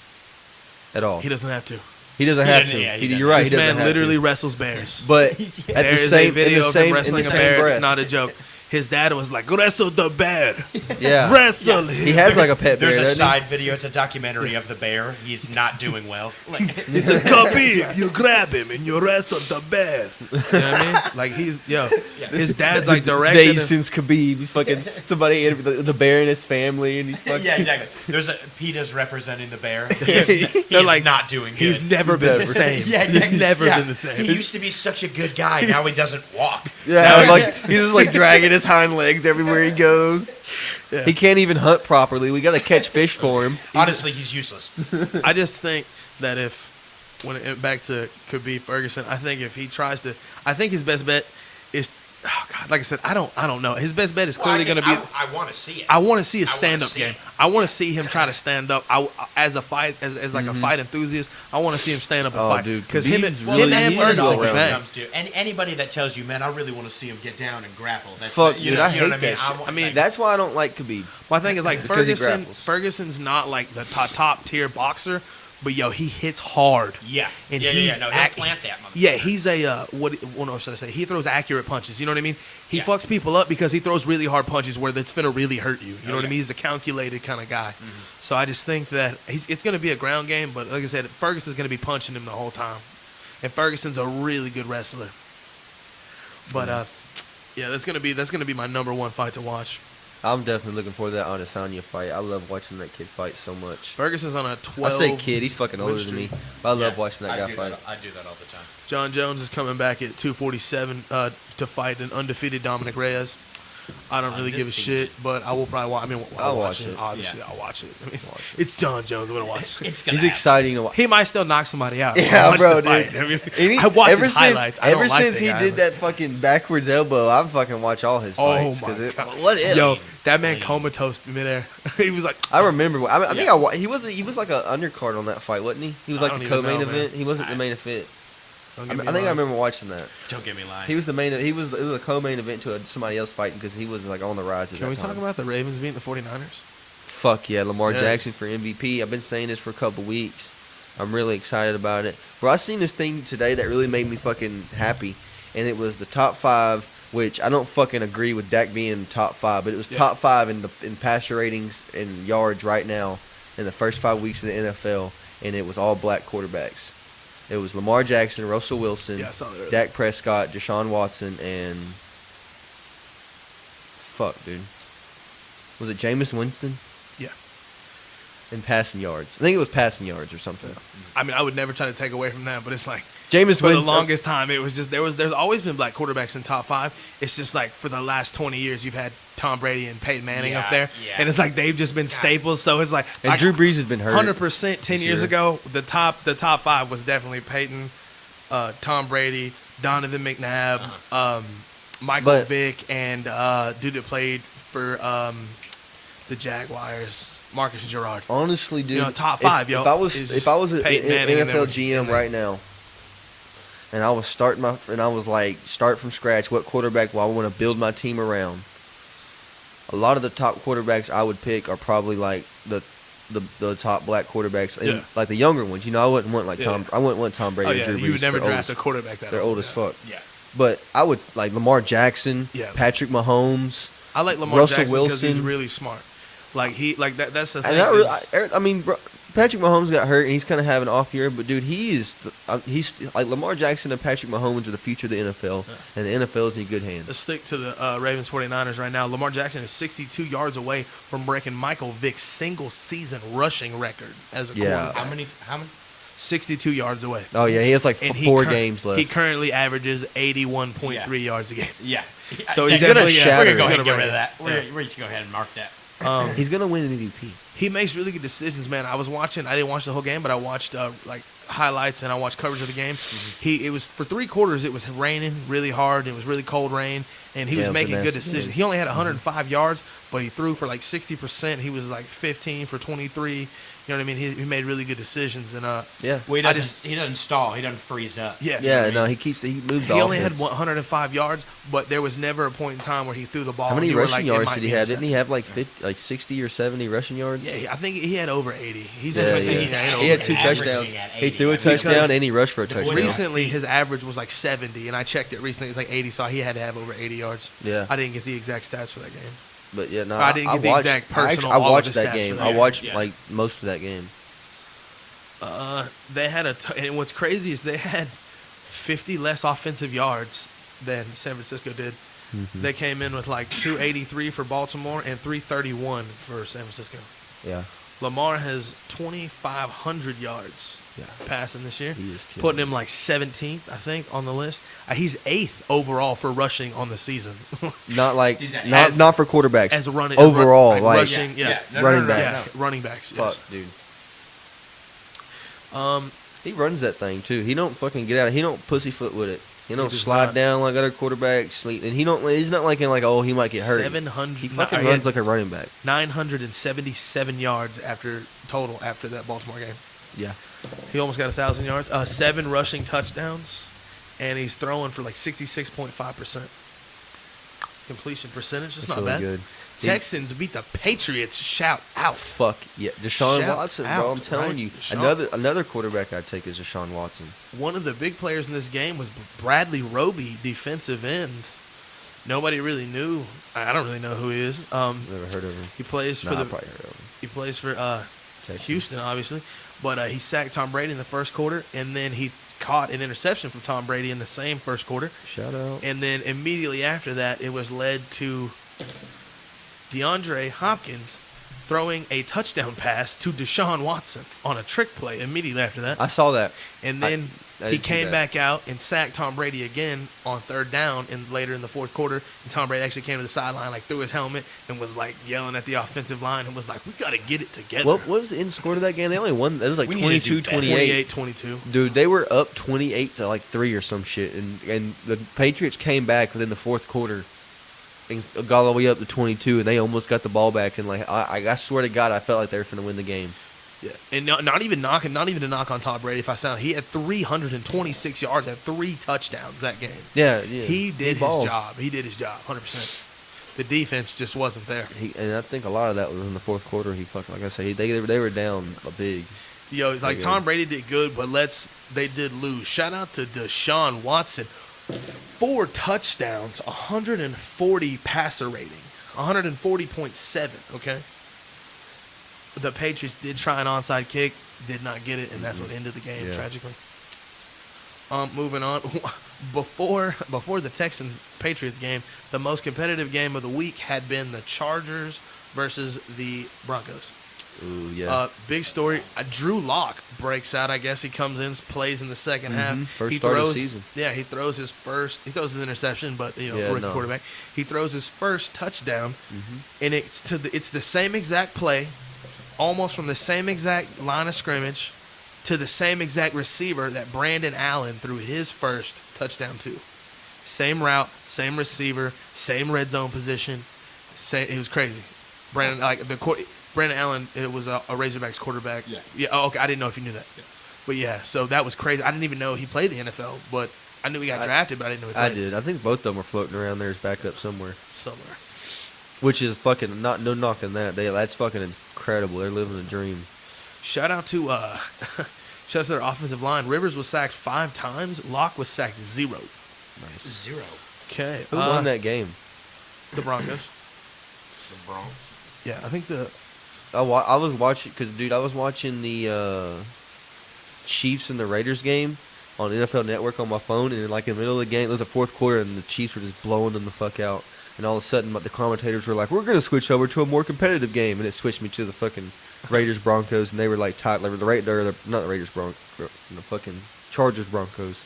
at all. He doesn't have to. He doesn't He have doesn't- to. yeah, he You're doesn't. right. This he doesn't man have literally to. wrestles bears. But at There the is same, a video in the of same, him in wrestling the a same bear. breath. It's not a joke. His dad was like, "Wrestle the bear, Yeah. wrestle him." He has like a pet bear. There's a doesn't side video. It's a documentary of the bear. He's not doing well. Like, He said, "Khabib, you grab him and you wrestle the bear." You know what I mean? Like his dad's like he? directing Days him. since Khabib. He's fucking somebody interviewed the bear and his family, and he's fucking. yeah, exactly. There's a PETA's representing the bear. He's They're like, not doing good. He's never been the Never. same. Yeah, He's exactly. never Yeah. been the same. He used to be such a good guy. Now he doesn't walk. Yeah, like he's just like dragging his hind legs everywhere he goes. Yeah. He can't even hunt properly. We got to catch fish for him. Honestly, he's useless. I just think that back to Khabib Ferguson, I think if he tries to, I think his best bet is, oh God, like I said, I don't know. His best bet is clearly going to be. I want to see it. I want to see a I wanna stand-up see game. it. I want to see him try to stand up. As a fight, as like a fight enthusiast, I want to see him stand up and Oh, fight. dude, Because him and Khabib's Well, really- him and he that's is what Ferguson all it can around. bang. comes to. And anybody that tells you, man, I really want to see him get down and grapple. That's Fuck, you dude, know, I you know hate what I mean. that shit. I mean, That's why I don't like Khabib. My thing is like Because he Ferguson. grapples. Ferguson's not like the top tier boxer, but yo, he hits hard. yeah, And yeah, he's yeah. No, he'll plant that. Motherfucker. Yeah, he's a what should I say? He throws accurate punches. You know what I mean? He Yeah. fucks people up because he throws really hard punches where that's gonna really hurt you. You know what I yeah. mean? He's a calculated kind of guy. So I just think that it's gonna be a ground game. But like I said, Ferguson's gonna be punching him the whole time, and Ferguson's a really good wrestler. But yeah, that's gonna be my number one fight to watch. I'm definitely looking forward to that Adesanya fight. I love watching that kid fight so much. Ferguson's on a 12. I say kid, he's fucking older than me. But I love watching that guy fight. I do that all the time. John Jones is coming back at 247 to fight an undefeated Dominic Reyes. I don't really give a shit, but I will probably watch. I mean, I'll watch it. Obviously, Yeah. I'll watch it. I mean, it's John Jones. I'm gonna watch it. It's gonna He's happen. exciting to watch. He might still knock somebody out. Yeah, Watch bro, the fight. dude. I mean, And he- I watch ever his since, highlights. I don't ever like since the he guy, did but- that fucking backwards elbow, I'm fucking watch all his Oh fights. my 'cause God. What if? Yo, that man comatose midair. He was like, I remember. I think Yeah. he was like an undercard on that fight, wasn't he? He was I like don't the even co-main know, man. event. He wasn't the main event. don't I get me think I wrong. remember watching that. Don't get me lying. He was the main. It was a co-main event to somebody else fighting because he was like on the rise at Can that we time. talk about the Ravens beating the 49ers? Fuck yeah, Lamar Yes. Jackson for MVP. I've been saying this for a couple weeks. I'm really excited about it. Bro, I seen this thing today that really made me fucking happy, and it was the top 5, which I don't fucking agree with Dak being top 5, but it was Yeah. top 5 in passer ratings and yards right now in the first 5 weeks of the NFL, and it was all black quarterbacks. It was Lamar Jackson, Russell Wilson, Yeah, I saw that earlier. Dak Prescott, Deshaun Watson, and fuck, dude. Was it Jameis Winston? Yeah. In passing yards. I think it was passing yards or something. I mean, I would never try to take away from that, but it's like Jameis for the Winston. longest time, it was just there's always been black quarterbacks in top 5. It's just like for the last 20 years, you've had Tom Brady and Peyton Manning up there, yeah. and it's like they've just been staples. So it's like And Drew Brees has been hurt. 100%. 10 years year. ago, the top 5 was definitely Peyton, Tom Brady, Donovan McNabb, Michael But- Vick, and dude that played for the Jaguars, Marcus Girard. Honestly, dude. You know, top 5, yo, If I was is if I was an Peyton Manning and them NFL were just in GM there. right now, and I was like start from scratch, what quarterback will I want to build my team around? A lot of the top quarterbacks I would pick are probably like the top black quarterbacks, and Yeah. like the younger ones. You know, I wouldn't want like Yeah. Tom. I wouldn't want Tom Brady Oh and yeah, Drew Brees. you would never They're draft a old as- quarterback that They're old as yeah. fuck. Yeah. But I would like Lamar Jackson, Yeah. Patrick Mahomes. I like Lamar Russell Jackson because he's Wilson. really smart. Like that's the thing. And is- I mean, bro, Patrick Mahomes got hurt and he's kind of having an off year, but dude, he's like Lamar Jackson and Patrick Mahomes are the future of the NFL, and the NFL is in good hands. Let's stick to the Ravens 49ers right now. Lamar Jackson is 62 yards away from breaking Michael Vick's single season rushing record as a Yeah. quarterback. How many? 62 yards away. Oh yeah, he has like And four games left. He currently averages 81.3 yards a game. Yeah. So he's he's gonna definitely shatter We're it. gonna go ahead He's and get gonna rid of that. break it. We're just go ahead and mark that. He's gonna win an MVP. He makes really good decisions, man. I didn't watch the whole game, but I watched like highlights and I watched coverage of the game. It was for 3 quarters. It was raining really hard. It was really cold rain, and he Yeah, was it was a making good nasty decisions. game. He only had 105 yards, but he threw for like 60%. He was like 15 for 23. You know what I mean? He made really good decisions, and Yeah. Well, I he doesn't stall. He doesn't freeze up. yeah, Yeah, no, he moved He the only had offense. 105 yards, but there was never a point in time where he threw the ball. How many and you were rushing like, it yards might did be he have? intercepted. Didn't he have like 60 or 70 rushing yards? Yeah, I think he had over 80. He's Yeah, over yeah. 80. He's He had 2 averaging touchdowns. at He 80. threw a I mean, touchdown and he rushed for a touchdown. Recently, his average was like 70, and I checked it recently. It was like 80, so he had to have over 80 yards. Yeah. I didn't get the exact stats for that game. But yeah, no, I didn't get the watched, exact personal I all of watched the that stats game. for I that. watched Yeah. like most of that game. They had and what's crazy is they had 50 less offensive yards than San Francisco did. Mm-hmm. They came in with like 283 for Baltimore and 331 for San Francisco. Yeah, Lamar has 2,500 yards yeah. passing this year, He is killing putting it. him like 17th, I think, on the list. He's 8th overall for rushing on the season. Not like He's a- not for quarterbacks. As a running overall, run, like rushing, yeah, No, running no, no, back. yeah, running backs. fuck, Yes. dude. Um, He runs that thing too. He don't fucking get out. He don't pussyfoot with it. He don't does slide not. down like other quarterbacks. Sleep, and he don't. He's not like in like he might get hurt. 700. He fucking he runs had like a running back. 977 yards after that Baltimore game. Yeah. He almost got 1,000 yards. 7 rushing touchdowns, and he's throwing for like 66.5% completion percentage. That's not really bad. good. Texans beat the Patriots. Shout out. Fuck yeah, Deshaun Shout Watson, bro. out, I'm telling right? you, Deshaun. another quarterback I'd take is Deshaun Watson. One of the big players in this game was Bradley Roby, defensive end. Nobody really knew. I don't really know who he is. Never heard of him. He plays for Nah, I the. probably heard of him. He plays for Texans. Houston, obviously, but he sacked Tom Brady in the first quarter, and then he caught an interception from Tom Brady in the same first quarter, Shout out. and then immediately after that, it was led to DeAndre Hopkins throwing a touchdown pass to Deshaun Watson on a trick play immediately after that, I saw that. and then I he did see came that. back out and sacked Tom Brady again on 3rd down, and later in the 4th quarter, and Tom Brady actually came to the sideline, like threw his helmet and was like yelling at the offensive line and was like, "We got to get it together." What was the end score to that game? They only won. It was like We need to do 22-28. 28-22. Dude, they were up 28 to like 3 or some shit, and the Patriots came back within the 4th quarter and got all the way up to 22, and they almost got the ball back. And like I swear to God, I felt like they were finna win the game. Yeah, and not even to knock on Tom Brady. If I sound, he had 326 yards and 3 touchdowns that game. Yeah, He did his balled. job. He did his job, 100%. The defense just wasn't there. And I think a lot of that was in the 4th quarter. He fucking, like I said, they were down a big. Yo, like Okay. Tom Brady did good, but they did lose. Shout out to Deshaun Watson, 4 touchdowns, 140 passer rating, 140.7. Okay. The Patriots did try an onside kick, did not get it, and that's what ended the game Yeah. tragically. Moving on, before the Texans Patriots game, the most competitive game of the week had been the Chargers versus the Broncos. Ooh, yeah. Big story. Drew Lock breaks out. I guess he comes in, plays in the second half. First He start of the throws. season. Yeah, he throws his first. He throws his interception, but Yeah, rookie no. quarterback. He throws his first touchdown, Mm-hmm. and it's the same exact play, almost from the same exact line of scrimmage, to the same exact receiver that Brandon Allen threw his first touchdown to. Same route, same receiver, same red zone position. It was crazy. Brandon Allen, it was a Razorbacks quarterback. Yeah. Yeah. Oh, okay. I didn't know if you knew that. Yeah. But yeah, so that was crazy. I didn't even know he played the NFL, but I knew he got drafted, but I didn't know he I played did. I think both of them are floating around there as backup somewhere. somewhere. Which is fucking no knocking that. That's fucking incredible. They're living a dream. Shout out to their offensive line. Rivers was sacked 5 times. Locke was sacked 0. Nice. 0. Okay. Who won that game? The Broncos. The Bronx. Yeah, I think the I was watching because dude, I was watching the Chiefs and the Raiders game on NFL Network on my phone, and like in the middle of the game, it was the 4th quarter, and the Chiefs were just blowing them the fuck out. And all of a sudden, the commentators were like, "We're gonna switch over to a more competitive game," and it switched me to the fucking Raiders Broncos, and they were like tied. Like not the Raiders Broncos, the fucking Chargers Broncos,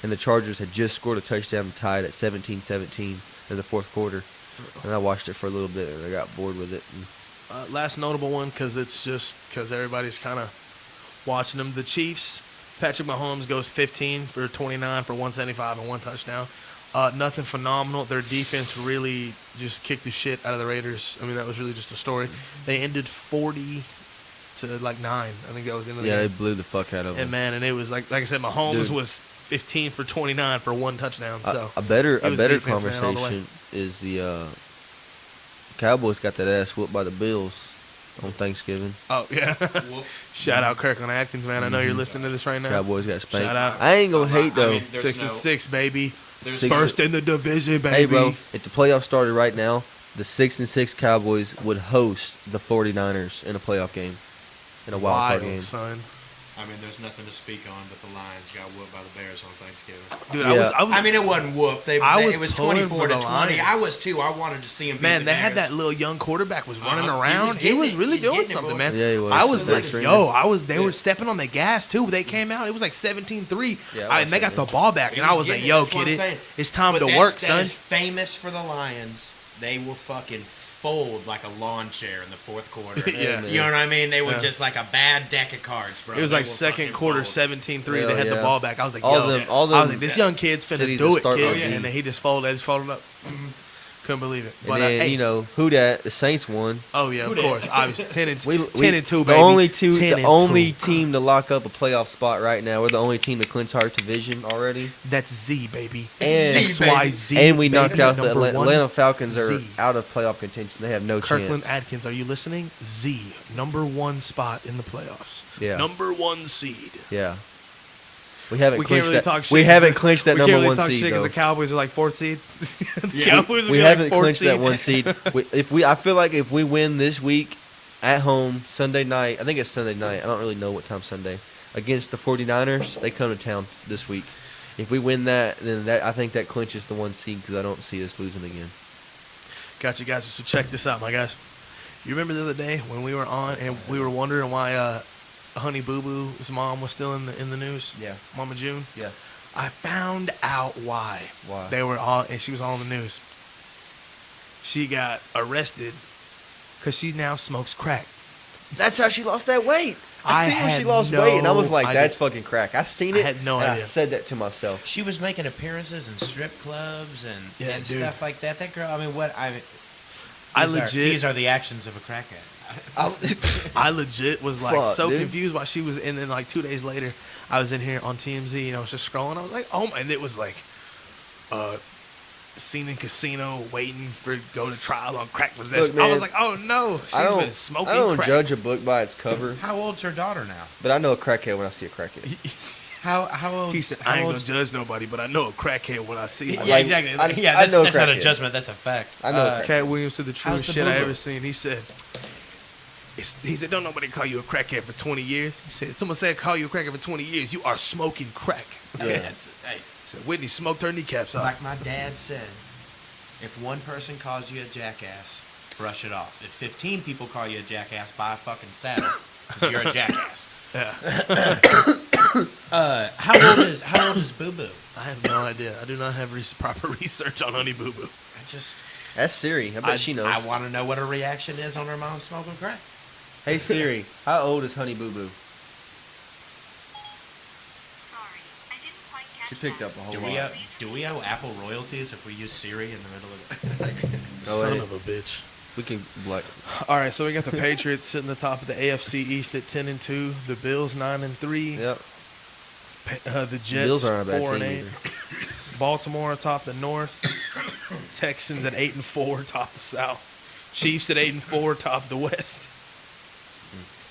and the Chargers had just scored a touchdown to tie it at 17-17 in the 4th quarter. And I watched it for a little bit, and I got bored with it. And Last notable one, because it's just because everybody's kind of watching them. The Chiefs, Patrick Mahomes goes 15 for 29 for 175 and 1 touchdown. Nothing phenomenal. Their defense really just kicked the shit out of the Raiders. I mean, that was really just a story. They ended 40 to like 9. I think that was the end of the Yeah, they game. blew the fuck out of them. And man, and it was like I said, Mahomes Dude. was 15 for 29 for 1 touchdown. So a better it was defense, man, all the way. conversation is the Cowboys got that ass whooped by the Bills on Thanksgiving. oh yeah, shout out Kirkland Atkins, man. I know you're listening to this right now. Cowboys got spanked. Shout out. I ain't gonna hate though. I mean, there's 6-6, baby. There's Six- First in the division, baby. Hey, bro, if the playoffs started right now, the 6-6 Cowboys would host the 49ers in a playoff game, in a wild card game. son. I mean, there's nothing to speak on, but the Lions got whooped by the Bears on Thanksgiving. Dude, Yeah. I mean, it wasn't whooped. I was It was pulling 24 for to the 20. Lions. I was too. I wanted to see him. man, beat they the had Bears. that little young quarterback was running He was around. He getting was it. really He's doing getting it, something, boy. man. Yeah, he was. I was Third like, stringer. they were stepping on the gas too. They came out. It was like 17-3. Yeah, I And they got watched the that ball back, He and I was getting like, it. yo, That's what kid, I'm saying. it's time But to that's- work, that son. is famous for the Lions. They will fucking fold like a lawn chair in the fourth quarter. Yeah. You know what I mean? They were Yeah. just like a bad deck of cards, bro. It was They like will second fucking quarter, fold. 17-3. Hell They had the yeah. ball back. I was like, All yo. them, all I was them like, this young kid's finna cities do that it, start kid. with And B. then he just folded. They just folded up. Couldn't believe it. And But then, hey, you know, who that? The Saints won. oh yeah, of Who course. dat? Obviously, 10-2, We, 10-2, the baby. only 10 and the only 2. team to lock up a playoff spot right now. We're the only team to clinch our division already. That's Z, baby. And XYZ. and we baby. knocked out the Number one, Atlanta Falcons are Z. out of playoff contention. They have no Kirkland chance. Atkins, are you listening? Z, number 1 spot in the playoffs. Yeah. Number 1 seed. Yeah. We haven't We can't clinched really that. talk shit. We 'cause haven't the- clinched that we number can't really 1 talk seed shit 'cause though. the Cowboys are like 4th seed. The Cowboys would We be haven't like 4th clinched that seed. 1 seed. I feel like if we win this week at home Sunday night, I think it's Sunday night. I don't really know what time Sunday against the 49ers. They come to town this week. If we win that, then I think that clinches the 1 seed because I don't see us losing again. Gotcha. So check this out, my guys. You remember the other day when we were on and we were wondering why Honey Boo Boo's mom was still in the news? Yeah. Mama June. Yeah. I found out why. Why? They were all, and she was all in the news. She got arrested because she now smokes crack. That's how she lost that weight. I I seen when she had lost no weight, and I was like, idea. "That's fucking crack." I seen I it. had no and idea. I said that to myself. She was making appearances in strip clubs and, Yeah, and dude. stuff like that. That girl, I mean, what? I mean, These are the actions of a crackhead. I legit was like Fuck, so dude. confused why she was, and then like 2 days later, I was in here on TMZ and I was just scrolling. I was like, oh my, and it was like, seen in casino waiting for go to trial on crack possession. Look, man, I was like, oh no, she's been smoking I don't crack. judge a book by its cover, How old's her daughter now? but I know a crackhead when I see a crackhead. How old? He said, how I ain't gonna old's- judge nobody, but I know a crackhead when I see Yeah, it. Like, exactly. I- yeah, I that's, know a that's not a crackhead. judgment. That's a fact. I know a Cat Williams said the How's truest the shit I boo-boo? ever seen. He said, he said, don't nobody call you a crackhead for 20 years. He said, someone said call you a crackhead for 20 years. You are smoking crack. I mean, Yeah. hey, He said, Whitney smoked her kneecaps off. like my dad said, if one person calls you a jackass, brush it off. If 15 people call you a jackass, buy a fucking saddle because you're a jackass. Yeah. How old is Boo Boo? I have no idea. I do not have proper research on Honey Boo Boo. I just That's Siri. I bet she knows. I want to know what her reaction is on her mom smoking crack. Hey Siri, how old is Honey Boo Boo? Sorry, I didn't quite catch She picked that. up a whole Do lot. we owe Apple royalties if we use Siri in the middle of it? Oh, Son wait. of a bitch. We can like. All right, so we got the Patriots sitting at the top of the AFC East at 10-2. The Bills 9-3. Yep. The Jets Bills aren't a bad 4-8. team either. Baltimore atop the North. Texans at 8-4, top the South. Chiefs at 8-4, top the West.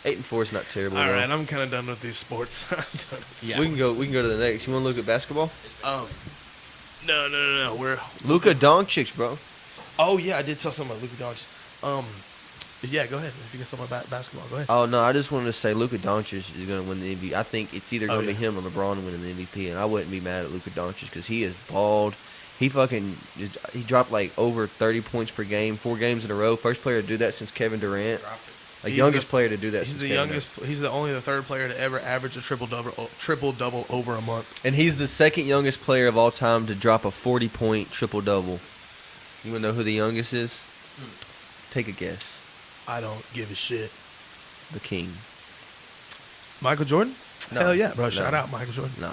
8-4 is not terrible. All though. right, I'm kind of done with these sports. I'm done with these Yeah. We can go. We can go to the next. You want to look at basketball? No. We're Luka Doncic, bro. Oh yeah, I did saw something about Luka Doncic. Yeah, go ahead. If you got something about basketball, go ahead. Oh no, I just wanted to say Luka Doncic is going to win the MVP. I think it's either going to yeah. be him or LeBron winning the MVP, and I wouldn't be mad at Luka Doncic because he is bald. He he dropped like over 30 points per game, 4 games in a row. First player to do that since Kevin Durant. Like He's youngest the- player to do that. He's since the Kevin youngest. He's the third player to ever average a triple double over a month. Durant. And he's the second youngest player of all time to drop a 40-point triple double. You want to know who the youngest is? Take a guess. I don't give a shit. The king. Michael Jordan? No. Hell yeah, bro. No. Shout out Michael Jordan. No,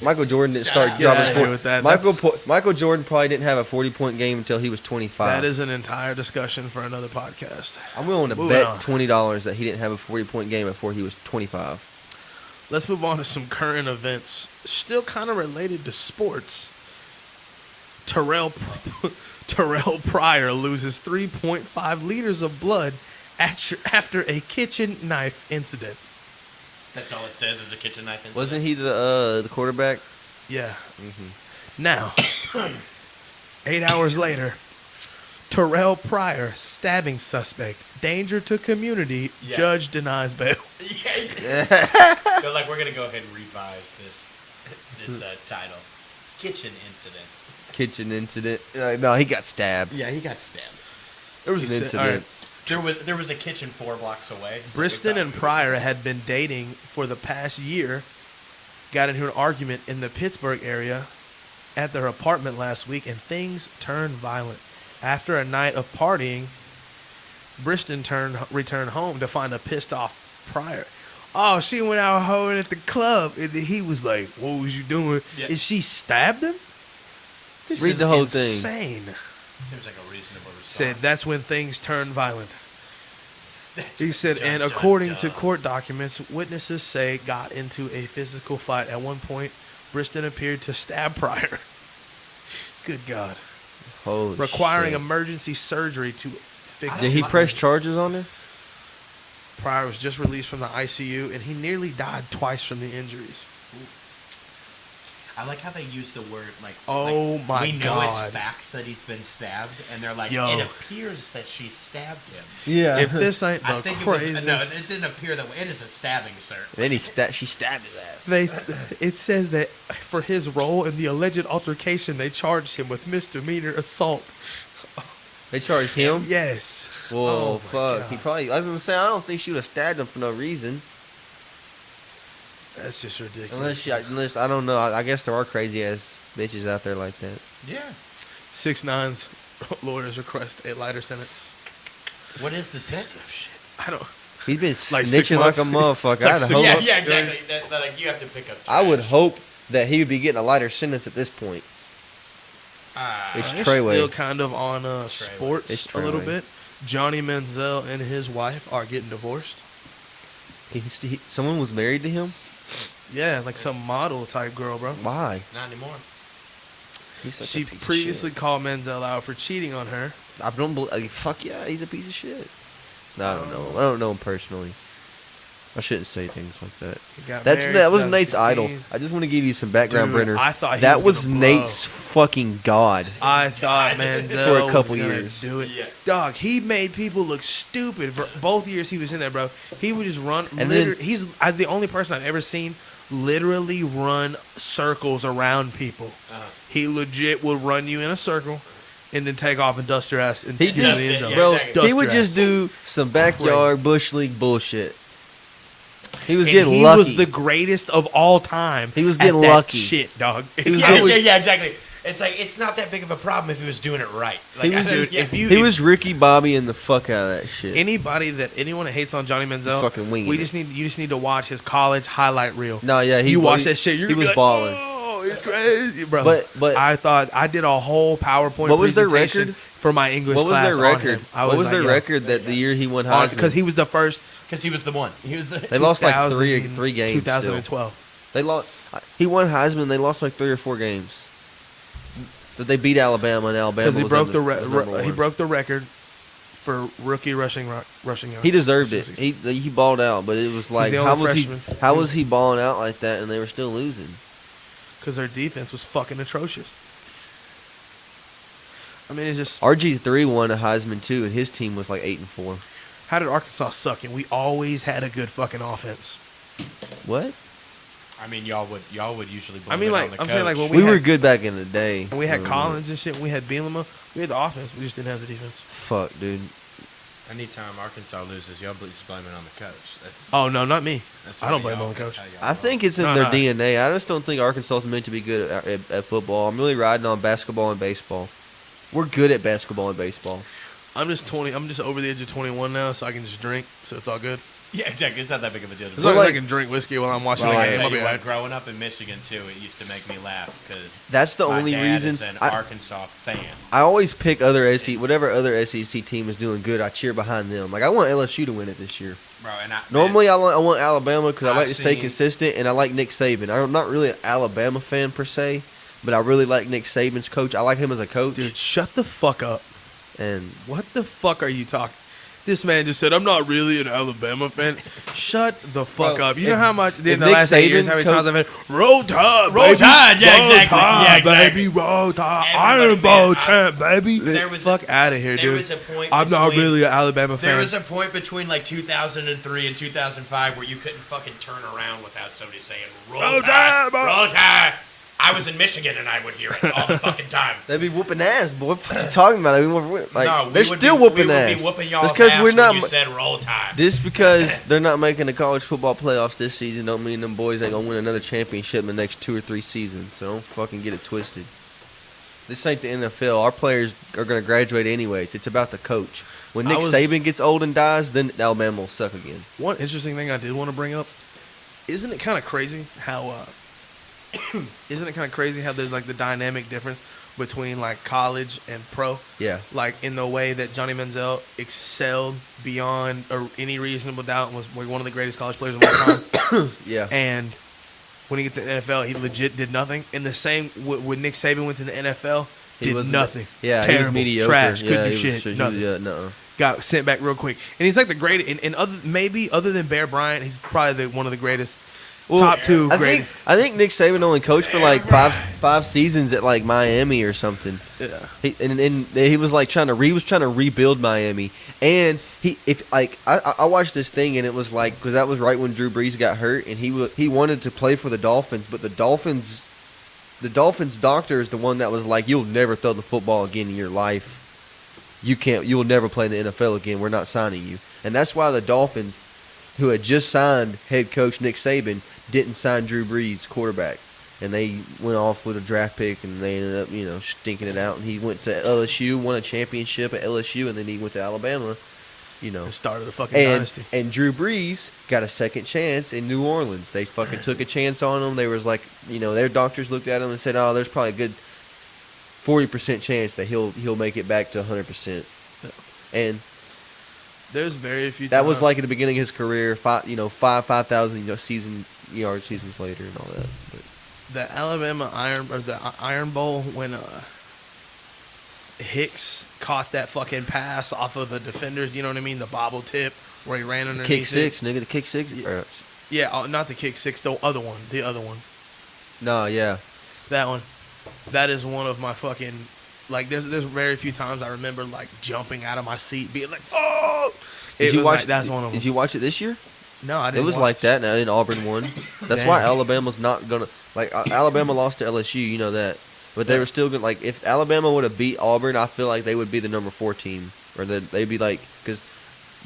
Michael Jordan didn't start Get outta dropping here 40. with that. Michael Jordan probably didn't have a 40-point game until he was 25. That is an entire discussion for another podcast. I'm willing to Moving bet on. $20 that he didn't have a 40-point game before he was 25. Let's move on to some current events. Still kind of related to sports. Terrell Pryor loses 3.5 liters of blood after a kitchen knife incident. That's all it says is a kitchen knife incident. Wasn't he the quarterback? Yeah. Mm-hmm. Now, 8 hours later, Terrell Pryor, stabbing suspect, danger to community, Yeah. judge denies bail. They're like, we're gonna go ahead and revise this title. Kitchen incident. Kitchen incident. No, he got stabbed. Yeah, he got stabbed. There was He an said- all incident. There was a kitchen 4 blocks away. So Briston we and thought- Pryor had been dating for the past year, got into an argument in the Pittsburgh area at their apartment last week, and things turned violent. After a night of partying, Briston returned home to find a pissed off Pryor. Oh, she went out hoeing at the club, and then he was like, "What was you doing?" Yeah. And she stabbed him. This Read is the whole thing. insane. Seems like a reasonable response. Said that's when things turned violent. He said, Dun, and dun, according to dun. court documents, witnesses say got into a physical fight. At one point, Briston appeared to stab Pryor. Good God. Holy Requiring shit. emergency surgery to fix Did he his press leg. charges on her? Pryor was just released from the ICU, and he nearly died twice from the injuries. I like how they use the word like. Oh like, my we know God. it's facts that he's been stabbed, and they're like, Yo. it appears that she stabbed him. Yeah. If this ain't I the think crazy... it was no, it didn't appear that way. It is a stabbing, sir. then she stabbed his ass. It says that for his role in the alleged altercation, they charged him with misdemeanor assault. They charged him? Yes. Whoa, Oh my fuck. He God. probably. I was gonna say I don't think she would have stabbed him for no reason. That's just ridiculous. Unless I don't know. I guess there are crazy ass bitches out there like that. Yeah. 6ix9ine's lawyers request a lighter sentence. What is the sentence? I don't. He's been Like 6 snitching like months? a motherfucker. Like I'd 6 hope. months? Yeah, exactly. That, like you have to pick up. I would trash. hope that he would be getting a lighter sentence at this point. It's It's Treyway. still kind of on sports It's a little Treyway. bit. Johnny Manziel and his wife are getting divorced. Someone was married to him. Yeah, like some model type girl, bro. Why? Not anymore. He's such She a piece of previously shit. called Manziel out for cheating on her. I don't believe. Fuck yeah, he's a piece of shit. No, I don't know. I don't know him personally. I shouldn't say things like that. He got That married was Nate's 2016. idol. I just want to give you some background, Dude, Brenner. I thought he that was was gonna Nate's fucking god. I thought God. Manziel For a couple was gonna years. do it. Yeah. Dog, he made people look stupid for both years he was in there, bro. He would just run. And then- He's the only person I've ever seen literally run circles around people. He legit would run you in a circle and then take off and dust your ass and He into just, the end zone. yeah, bro, exactly. he Dust would your just ass. do some backyard bush league bullshit. He was And getting he lucky. was the greatest of all time. He was at getting that lucky. Shit, dog. was Yeah, getting- yeah, exactly. It's like it's not that big of a problem if he was doing it right. Like, He was- Dude, yeah. if you He was Ricky Bobby and the fuck out of that shit. anyone that hates on Johnny Manziel, fucking winging it. you just need to watch his college highlight reel. No, yeah, You watch that shit, you're he gonna be was like, balling. Oh, it's crazy, bro. But I thought I did a whole PowerPoint. What was their presentation record? for my English what was class their on record? him. I What was like, their yo, record that the year he won Heisman? Because he was the first. Because he was the one. He was the. They lost like 2000 three games. 2012. They lost. He won Heisman. They lost like 3 or 4 games. That they beat Alabama, and Alabama Because he was broke under- the was number he one. broke the record for rookie rushing yards. He deserved it. He balled out, but it was like the how only was freshman. he? How was he balling out like that, and they were still losing? because their defense was fucking atrocious. I mean, it's just RG3 won a Heisman too, and his team was like 8-4. how did Arkansas suck? And we always had a good fucking offense. What? I mean, y'all would usually. I blame mean, it like on the I'm saying, like coach. when We we were had, good back in the day. when we had Mm. Collins and shit, when we had Bielema, we had the offense. We just didn't have the defense. Fuck, dude. Anytime Arkansas loses, y'all just blame it on the coach. That's. Oh no, not me. That's I how don't blame y'all- on the coach. that's how y'all I think it's in No, their no. DNA. I just don't think Arkansas is meant to be good at football. I'm really riding on basketball and baseball. We're good at basketball and baseball. I'm just 20. I'm just over the age of 21 now, so I can just drink. So it's all good. Yeah, exactly. It's not that big of a deal. As Well, long as I like- can drink whiskey while I'm watching Well, the I game, tell I'll be you all what, right. growing up in Michigan too, it used to make me laugh because That's the my only dad reason. is an I, Arkansas fan. I always pick other SEC, whatever other SEC team is doing good. I cheer behind them. Like I want LSU to win it this year. Bro, and Normally, I want Alabama because I I've like to stay seen- consistent, and I like Nick Saban. I'm not really an Alabama fan per se, but I really like Nick Saban's coach. I like him as a coach. Dude, shut the fuck up. And What the fuck are you talking? This man just said, I'm not really an Alabama fan. Shut the fuck Bro, up. You know if- how much, if in the Nick last 8 years, Saban how many coach- times I've had, Roll Tide, Roll baby. Tide, yeah, Roll exactly. Tide, Yeah, exactly. baby. Roll Tide. Everybody, Iron Bowl man, champ, baby. there was Fuck out of here, there dude. was a point I'm not between- really an Alabama There fan. was a point between like 2003 and 2005 where you couldn't fucking turn around without somebody saying "Roll Roll Tide, Tide, bro." Roll Tide." I was in Michigan and I would hear it all the fucking time. they'd be whooping ass, boy. What are you talking about? Like, No, we they're would still be, whooping we would ass. Be whooping y'all Just because ass we're not, when you said "Roll Tide." just because they're not making the college football playoffs this season, don't mean them boys ain't gonna win another championship in the next 2 or 3 seasons. So don't fucking get it twisted. This ain't the NFL. Our players are gonna graduate anyways. It's about the coach. When I Nick was- Saban gets old and dies, then Alabama will suck again. One interesting thing I did want to bring up, isn't it kind of crazy how isn't it kind of crazy how there's like the dynamic difference between like college and pro, Yeah. like in the way that Johnny Manziel excelled beyond any reasonable doubt and was like, one of the greatest college players of all time, Yeah. and when he got to the NFL, he legit did nothing. And the same when Nick Saban went to the NFL, He did wasn't- nothing. Yeah, Terrible, he was mediocre. trash, yeah, couldn't do he was- shit, he nothing. was- nuh-uh. Got sent back real quick, and he's like the greatest. And other than Bear Bryant, he's probably one of the greatest. Top two great. I think Nick Saban only coached for like five seasons at like Miami or something. Yeah. He was like trying to rebuild Miami, and I watched this thing and it was like because that was right when Drew Brees got hurt and he wanted to play for the Dolphins, but the Dolphins doctor is the one that was like, you'll never throw the football again in your life. You will never play in the NFL again. We're not signing you, and that's why the Dolphins, who had just signed head coach Nick Saban, didn't sign Drew Brees quarterback, and they went off with a draft pick, and they ended up, stinking it out. And he went to LSU, won a championship at LSU, and then he went to Alabama, And started a fucking And dynasty. and Drew Brees got a second chance in New Orleans. They fucking took a chance on him. They was like, their doctors looked at him and said, "Oh, there's probably a good 40% chance that he'll make it back to 100%." And There's very few. that was times- like at the beginning of his career, 5,000 season yard seasons later and all that. But the Alabama Iron Bowl when Hicks caught that fucking pass off of the defenders. You know what I mean? The bobble tip where he ran underneath. kick it. six, nigga, the kick six. Yeah. Yeah, not the kick six. The other one. The other one. No, yeah. That one. That is one of my fucking like. There's very few times I remember like jumping out of my seat, being like, "Oh!" Did you was watch? like, that's one of them. Did you watch it this year? No, I It didn't. was watch. like that. Now in Auburn won. That's Damn. why Alabama's not gonna like. Alabama lost to LSU. You know that, but they Yeah. were still gonna like. If Alabama would have beat Auburn, I feel like they would be the number 4 team, or they'd be like because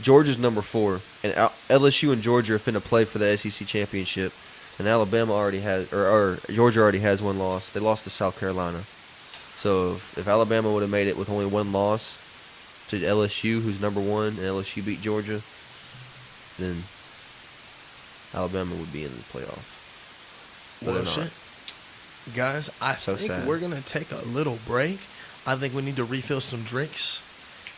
Georgia's number 4, and LSU and Georgia are finna play for the SEC championship, and Alabama already has, or Georgia already has one loss. They lost to South Carolina. So if Alabama would have made it with only one loss to LSU, who's number 1, and LSU beat Georgia, then Alabama would be in the playoff. But Well, they're not. shit. Guys, I So think sad. we're going to take a little break. I think we need to refill some drinks.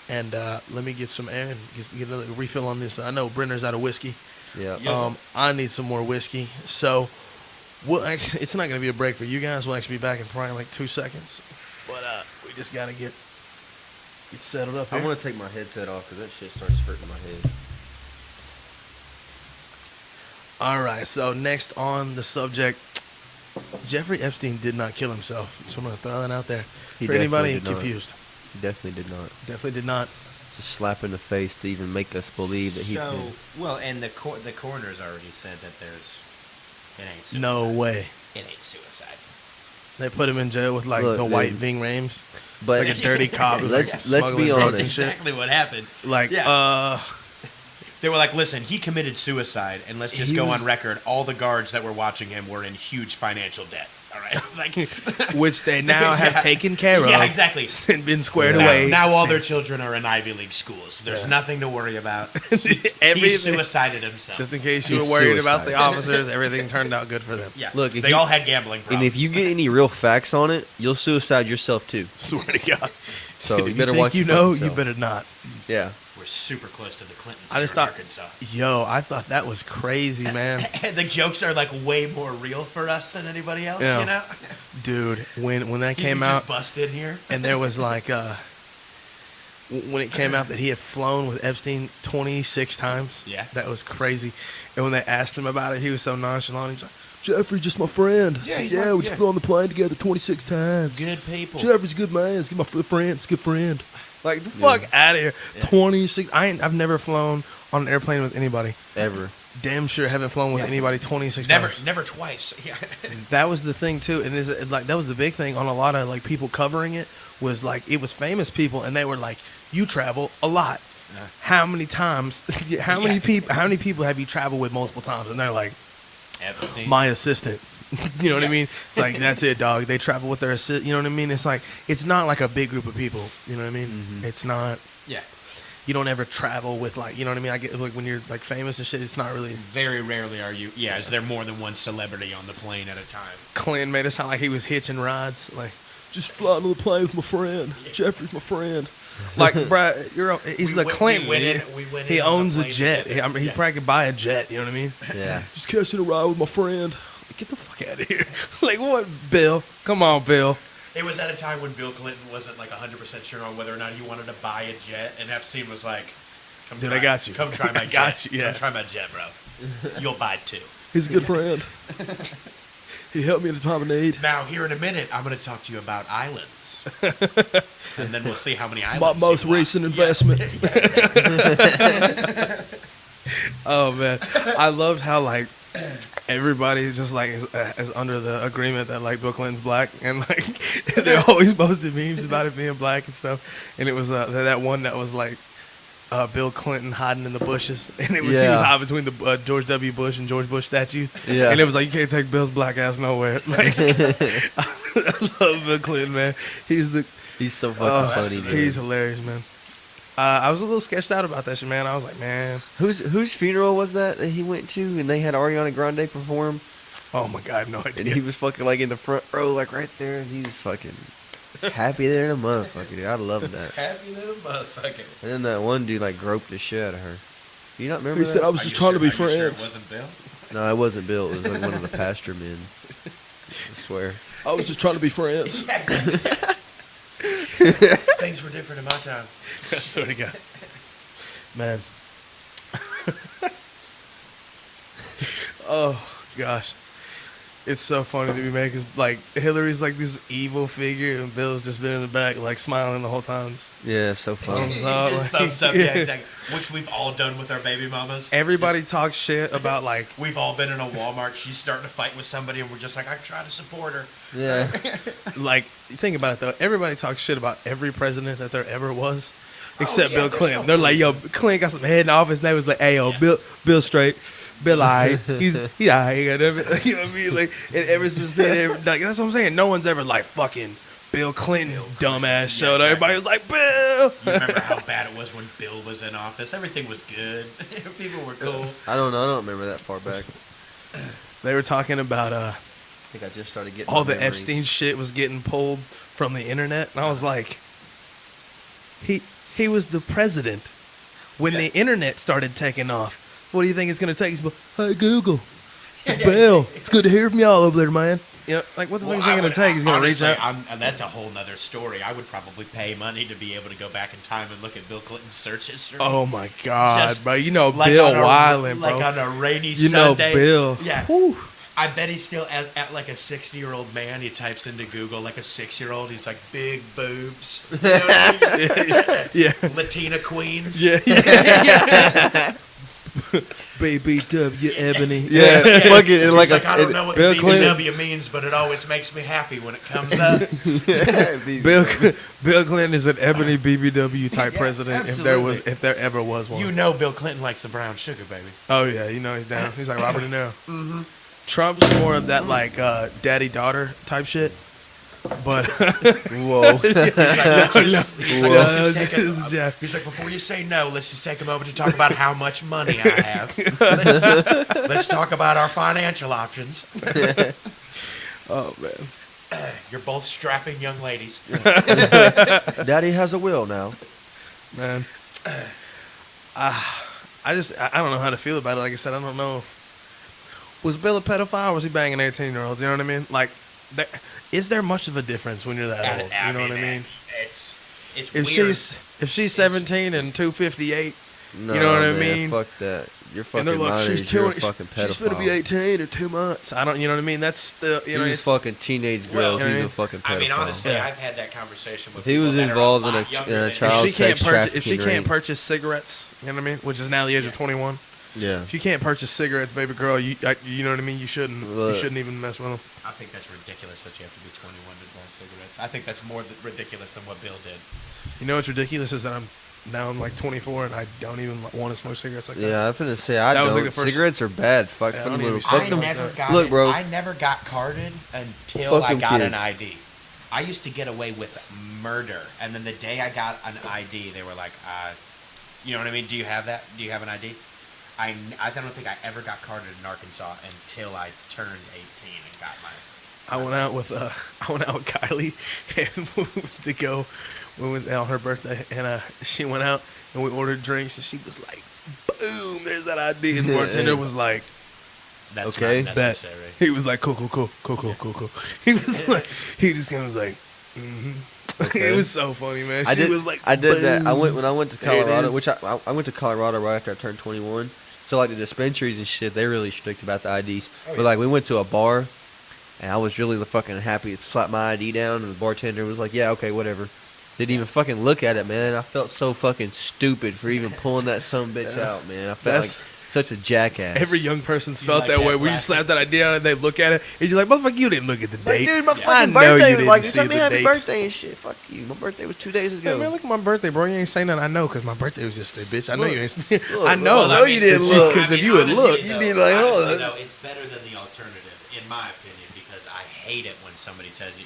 And let me get some air and get another refill on this. I know Brenner's out of whiskey. Yeah. Yes. I need some more whiskey. So we'll actually, it's not going to be a break for you guys. We'll actually be back in probably like 2 seconds. But we just got to get settled up here. I'm gonna take my headset off because that shit starts hurting my head. All right, so next on the subject, Jeffrey Epstein did not kill himself. So I'm going to throw that out there. He For anybody definitely did not. confused. He definitely did not. Definitely did not. Just slap in the face to even make us believe that he So, did. well, and the coroner's already said that it ain't suicide. No way. It ain't suicide. They put him in jail with like Look, the white dude. Ving Rhames. But Like a dirty cop. who's, Let's- like, let's smuggling be drugs honest. and shit. Exactly what happened. Like, Yeah. They were like, listen, he committed suicide, and let's just He go was- on record. All the guards that were watching him were in huge financial debt. All right, like which they now have Yeah. taken care of. Yeah, exactly. And been squared Yeah. away. Now all their since. children are in Ivy League schools. There's Yeah. nothing to worry about. He Everything. suicided himself. Just in case you He's were worried about the suicided. officers, everything turned out good for them. yeah. Look, if they you- all had gambling problems. And if you get any real facts on it, you'll suicide yourself too. Swear to God. So you If better think watch you your know, fucking you self. better not. Yeah. we're super close to the Clintons I just here in thought- Arkansas. Yo, I thought that was crazy, man. The jokes are like way more real for us than anybody else, Yeah. you know? Dude, when that You came can out, just bust in here. and there was like, when it came out that he had flown with Epstein 26 times. Yeah. That was crazy. And when they asked him about it, he was so nonchalant. He was like, Jeffrey, just my friend. Yeah, So, he's yeah, like- we just yeah. flew on the plane together 26 times. Good people. Jeffrey's a good man. He's my friend. He's a good friend. Like, the fuck out of here. Yeah. 26. I've never flown on an airplane with anybody. Ever. Damn sure haven't flown with anybody 26 Never, times. never twice. Yeah. That was the thing too, and that was the big thing on a lot of like people covering it was like it was famous people, and they were like, "You travel a lot. How many times? How many people have you traveled with multiple times?" And they're like, Epstein. "My assistant." You know what I mean? It's like that's it, dog. They travel with their assistant. You know what I mean? It's like it's not like a big group of people. You know what I mean? It's not. Yeah. You don't ever travel with like you know what I mean? I get like when you're like famous and shit. It's not really. Very rarely are you. Yeah, is there more than one celebrity on the plane at a time? Clint made it sound like he was hitching rides. Like, just flying on the plane with my friend. Jeffrey's my friend. Like, bruh, he's the Clinton. He owns a jet. I mean, he probably could buy a jet. You know what I mean? Yeah. Just catching a ride with my friend. Get the fuck out of here. Like, what, Bill? Come on, Bill. It was at a time when Bill Clinton wasn't like 100% sure on whether or not he wanted to buy a jet, and Epstein was like, "Come Dude, try, I got you. Come try my I got jet. you, yeah. Come try my jet, bro. You'll buy two." He's a good friend. He helped me at a time of need. Now, here in a minute, I'm going to talk to you about islands, and then we'll see how many islands. My you most want. recent Yeah. investment. Oh man, I loved how like everybody just like is under the agreement that like Bill Clinton's black, and like they're always posting memes about it being black and stuff. And it was that one that was like Bill Clinton hiding in the bushes, and it was he was Yeah. hiding between the George W. Bush and George Bush statue. Yeah. And it was like you can't take Bill's black ass nowhere. Like I love Bill Clinton, man. He's the He's so fucking funny, absolutely. dude. he's hilarious, man. I was a little sketched out about that shit, man. I was like, man, Whose funeral was that he went to, and they had Ariana Grande perform, oh my god, I have no idea. and he was fucking like in the front row, like right there, and he was fucking happy there in a motherfucker, dude. I love that. Happy little motherfucker. And then that one dude like groped the shit out of her. Do you not remember He that? said I was Are just you trying to be sure- are you sure friends. it wasn't Bill? No, it wasn't Bill. It was like one of the pastor men. I swear. I was just trying to be friends. Things were different in my time. I swear to God. Man. Oh, gosh. It's so funny to be made because, like, Hillary's like this evil figure, and Bill's just been in the back, like, smiling the whole time. Yeah, so funny. Thumbs up. Just like- thumbs up, yeah, exactly. Which we've all done with our baby mamas. Everybody talks shit about, like, We've all been in a Walmart. She's starting to fight with somebody, and we're just like, I try to support her. Yeah. think about it, though. Everybody talks shit about every president that there ever was, except yeah, Bill there's Clinton. no They're like, yo, reason. Clinton got some head in office, and they was like, hey, yo, Yeah. Bill straight. Bill, he alright. You know what I mean? Like, and ever since then, like, that's what I'm saying. No one's ever like fucking Bill Clinton, dumbass showed. exactly. Everybody was like, Bill. You remember how bad it was when Bill was in office? Everything was good. People were cool. I don't know. I don't remember that far back. They were talking about I think I just started getting all my the memories. Epstein shit was getting pulled from the internet, and I was like, he was the president when the internet started taking off. What do you think it's gonna take? He's like, hey Google, it's Bill. It's good to hear from y'all over there, man. You know, like what the fuck is he gonna take? He's gonna reach out. That's a whole nother story. I would probably pay money to be able to go back in time and look at Bill Clinton's search history. Oh my God, Just bro! You know Like Bill on a- Wildin', bro. Like on a rainy You know Sunday. Bill. Yeah. Whew. I bet he's still at like a 60-year-old man. He types into Google like a 6-year-old. He's like big boobs. You know what I Yeah, mean? Latina queens. yeah. BBW Ebony. Yeah, fuck it. And like He's like, I don't a, know what Bill the Clinton. BBW means, but it always makes me happy when it comes up. Bill Clinton is an ebony BBW type Yeah, president absolutely. if there ever was one. You know Bill Clinton likes the brown sugar, baby. Oh yeah, you know he's down. He's like Robert De Niro. Trump's more of that like daddy-daughter type shit. But Whoa. no, this is Jeff. He's like, before you say no, let's just take a moment to talk about how much money I have. Let's talk about our financial options. Oh man. You're both strapping young ladies. Daddy has a will now. Man, I don't know how to feel about it. Like I said, I don't know. Was Bill a pedophile or was he banging 18-year-olds? You know what I mean? Like, is there much of a difference when you're that old? You know what I mean? It's If weird. she's 17 and 258, No, you know what I man, mean? Fuck that. You're And fucking they're like, minors. You're a fucking pedophile. she's gonna be 18 in 2 months. I don't, you know what I mean? That's the, you know, He's it's fucking teenage Well, girls. you know what I He's a mean? fucking pedophile. I mean, honestly, Yeah. I've had that conversation with If he was people that are involved in lot a- younger in a than me. child if she can't sex purchase, if she trafficking can't ring. purchase cigarettes, you know what I mean? Which is now the age of 21. Yeah. If you can't purchase cigarettes, baby girl, you know what I mean? You shouldn't Look. even mess with them. I think that's ridiculous that you have to be 21 to buy cigarettes. I think that's more ridiculous than what Bill did. You know what's ridiculous is that I'm like 24 and I don't even want to smoke cigarettes like that. Yeah, I'm finna say I That was don't. like the first- Cigarettes are bad. Fuck Yeah, I them. don't even Little, smoke fuck I them. them. never got Look, bro. I never got carded until Fuck I them got an kids. ID. I used to get away with murder, and then the day I got an ID, they were like, you know what I mean? Do you have that? Do you have an ID? I don't think I ever got carded in Arkansas until I turned 18 and got my. I went out with Kylie and we went to go. We went on her birthday and she went out and we ordered drinks and she was like, "Boom! There's that ID." And the bartender was like, That's Okay. not "Bet." necessary. He was like, "Cool." He was like, he just kind of was like, Okay. It was so funny, man. I She did. was like, I did that. "Boom." When I went to There it Colorado, is. which I went to Colorado right after I turned 21. So like the dispensaries and shit, they're really strict about the IDs. But like we went to a bar, and I was really fucking happy to slap my ID down, and the bartender was like, "Yeah, okay, whatever." Didn't even fucking look at it, man. I felt so fucking stupid for even pulling that son of a bitch out, man. I felt That's- like such a jackass. Every young person's You felt like that that way. Where you plastic? slap that idea and they look at it and you're like, "Motherfucker, you didn't look at the Like, date." dude, my I fucking know birthday. you didn't Like, you see told me the happy date. birthday and shit. Fuck you. My birthday was 2 days ago. Hey, man, look at my birthday, bro. You ain't saying nothing. I know, because my birthday was yesterday, bitch. I know Look. you ain't. Look, I know. well, I know you didn't look. Because if you had looked, you'd be like, "Oh, honestly, that- though, it's better than the alternative, in my opinion, because I hate it when somebody tells you,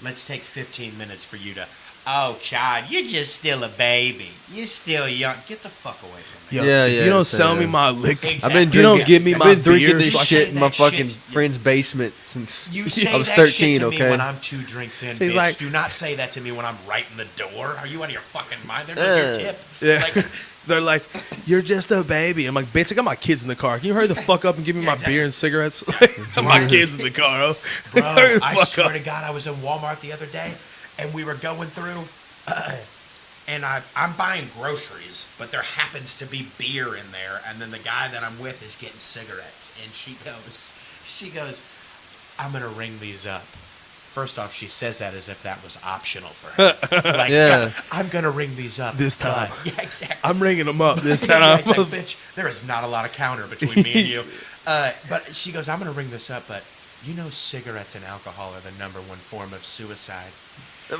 let's take 15 minutes for you to, oh, child, you're just still a baby. You're still young. Get the fuck away from me. Yo, Yeah, if yeah, you don't so, sell me yeah. my liquor, Exactly. I've been you don't drinking. give me I've my been drinking beer. this fucking- shit in my that fucking shit- friend's basement since You say I was that 13. shit to me Okay. when I'm 2 drinks in, She's bitch. like- Do not say that to me when I'm right in the door. Are you out of your fucking mind? There's your tip. Yeah. Like, They're like, "You're just a baby." I'm like, "Bitch, I got my kids in the car. Can you hurry the fuck up and give me my beer and cigarettes?" My kids in the car, oh. bro, Hurry the I fuck swear up. to God, I was in Walmart the other day, and we were going through, and I'm buying groceries, but there happens to be beer in there, and then the guy that I'm with is getting cigarettes, and she goes, "I'm gonna ring these up." First off, she says that as if that was optional for her. Like, Yeah. I'm gonna ring these up This time. Yeah, exactly. I'm ringing them up this Yeah, time. it's like, bitch, there is not a lot of counter between me and you. But she goes, I'm going to ring this up, but you know cigarettes and alcohol are the #1 form of suicide. And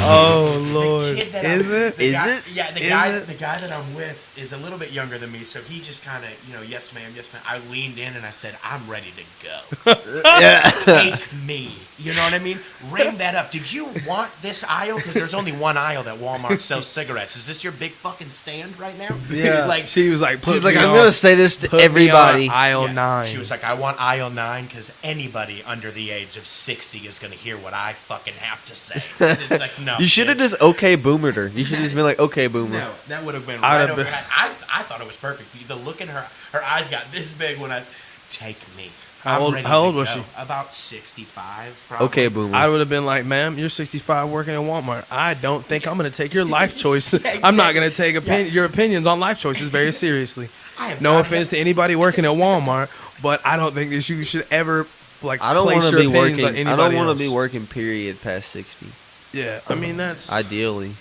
Oh, Lord. kid that Is I'm- it? the Is guy- it? Yeah, the Is guy it? the guy that I'm with is a little bit younger than me, so he just kind of, yes ma'am. I leaned in and I said, I'm ready to go. Yeah. Take me. You know what I mean? Ring that up. Did you want this aisle? Because there's only one aisle that Walmart sells cigarettes. Is this your big fucking stand right now? Yeah. Like, She was like, She's like, I'm gonna say this to put me everybody. on aisle yeah. 9. She was like, I want aisle 9 because anybody under the age of 60 is going to hear what I fucking have to say. And it's like, no. You should have bitch. just okay boomered her. You should have just been like, okay boomer. No, that would have been I'd right have over been- her head. I thought it was perfect. The look in her eyes got this big when I was, take me. How I'm old- ready how to old was go. she? About 65, probably. Okay boomer. I would have been like, "Ma'am, you're 65 working at Walmart. I don't think I'm going to take your life choice. Yeah, I'm not exactly. going to take your opinions on life choices very seriously. I have No not offense had- to anybody working at Walmart, but I don't think that you should ever like I don't place want to your be opinions working. on I anybody don't want else. to be working. Period. Past 60. Yeah, I mean that's Ideally.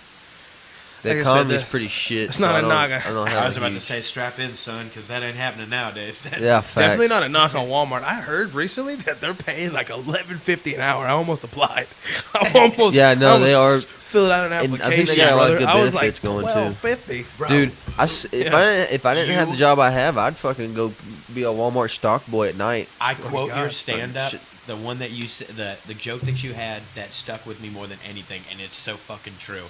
The Like I said, economy's that- pretty shit. it's so not I a don't- knock. I don't have I was a about to huge- say strap in, son, because that ain't happening nowadays. Yeah, facts. definitely not a knock on Walmart. I heard recently that they're paying like $11.50 an hour. I almost applied. Yeah, no, I almost they are- filled out an and I think application. they got a lot of brother. good I was like benefits going, too. $12.50. Bro, Dude, if Yeah. I didn't have the job I have, I'd fucking go be a Walmart stock boy at night. I Oh my quote God. your stand-up, Shit. the one that you said, the joke that you had that stuck with me more than anything, and it's so fucking true,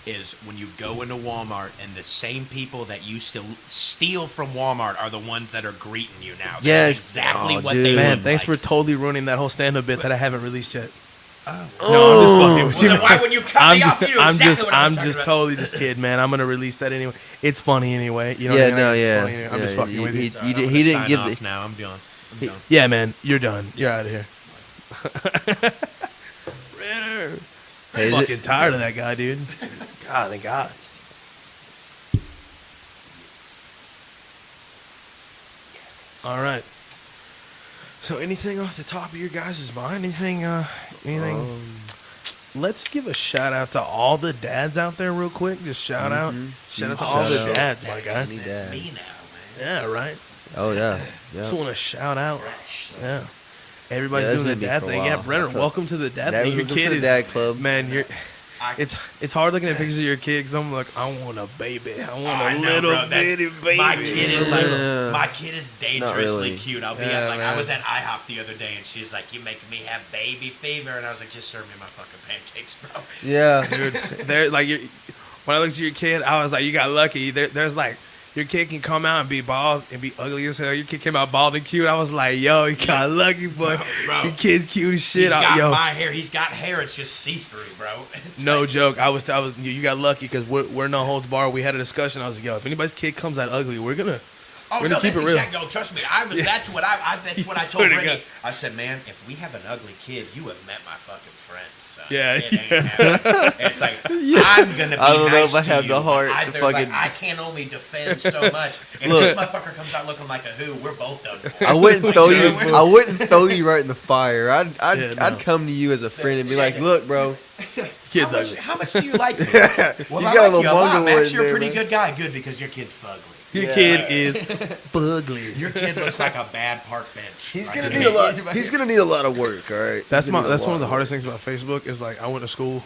is when you go into Walmart and the same people that you still steal from Walmart are the ones that are greeting you now. That's Yes. exactly Oh, what dude. they Man, look thanks like. for totally ruining that whole stand-up bit that I haven't released yet. Oh. No, I'm just fucking with Well, you. then man. why would you cut me off? You knew exactly what I was talking about. totally just kidding, man. I'm gonna release that anyway. It's funny anyway. You know Yeah, what I mean? no, It's yeah. funny anyway. I'm Yeah, just fucking with you. Sorry, I'm he gonna didn't sign give off the. now. I'm done. I'm He- done. Yeah, man, you're done. You're out of here. Ritter. Hey, is Fucking it- tired of that guy, dude. God, thank God. All right. So, anything off the top of your guys' mind? Anything? Let's give a shout out to all the dads out there, real quick. Just shout out. Shout out to all the Shout out. dads, my guy. Any That's dad. me now, man. Yeah, right. Oh yeah. Just Yeah. want to shout out. Yeah. Everybody's Yeah, that's doing the gonna be dad for a thing. Yeah, while. Brenner, I feel- welcome to the dad Dad, thing. Your welcome to kid the is dad club. man. I- It's hard looking at pictures of your kid because I'm like, I want a baby. I want I a know, little bro. That's- bitty baby. My kid is Yeah. my kid is dangerously really. cute. I'll be Yeah, at like man. I was at IHOP the other day and she's like, "You making me have baby fever," and I was like, "Just serve me my fucking pancakes, bro." Yeah. Dude, there like when I looked at your kid, I was like, you got lucky. There's like your kid can come out and be bald and be ugly as hell. Your kid came out bald and cute. I was like, yo, you got lucky, boy. Bro. Your kid's cute as shit. He's got Yo, my hair. He's got hair. It's just see through, bro. It's no like- joke. I was you got lucky because we're no holds bar. We had a discussion. I was like, yo, if anybody's kid comes out ugly, we're gonna Oh We're no, gonna keep that's it real. exact- No, trust me. Yeah. That's what I told Swear to Brittany. God. I said, man, if we have an ugly kid, you have met my fucking friends, son. Yeah, It ain't happening. It's like I'm gonna be I don't know nice if I to have you, the but heart I, to they're like, fucking- I can only defend so much. If Look. this motherfucker comes out looking like a who, we're both done for. I wouldn't Like, throw you you. know, we're- I wouldn't throw you right in the fire. I'd Yeah, no. I'd come to you as a friend and be like, look, bro. kid's how much, ugly. how much do you like me? Well, You I got a like little you a lot, bungalow Max. in You're a there, pretty man. good guy. Good, because your kid's fugly. Your Yeah. kid is fugly. Your kid looks like a bad park bench. He's Like, gonna he- need a lot. He's gonna need a lot of work. All right. That's He's gonna need a that's one lot of the work. hardest things about Facebook is like I went to school.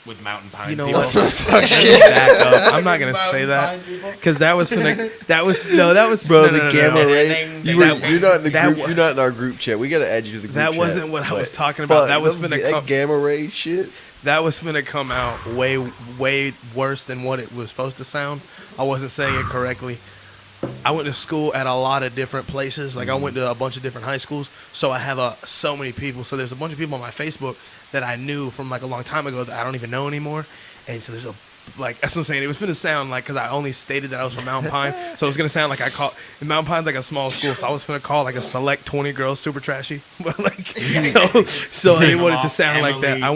with mountain pine. You know people. what? Back up. I'm not gonna say that because that was Bro, no, the no, no, gamma no. ray. That- You're not in the that group. wa- You're not in our group chat. We gotta add you to the group That chat. wasn't what I was But talking about. fuck, That was them- finna that come. gamma ray shit. That was finna come out way worse than what it was supposed to sound. I wasn't saying it correctly. I went to school at a lot of different places. Like I went to a bunch of different high schools, so I have so many people. So there's a bunch of people on my Facebook that I knew from like a long time ago that I don't even know anymore. And so there's that's what I'm saying. It was gonna sound like because I only stated that I was from Mountain Pine, so it was gonna sound like and Mountain Pine's like a small school, so I was gonna call like a select 20 girls super trashy, but like so I didn't want it to sound like that. I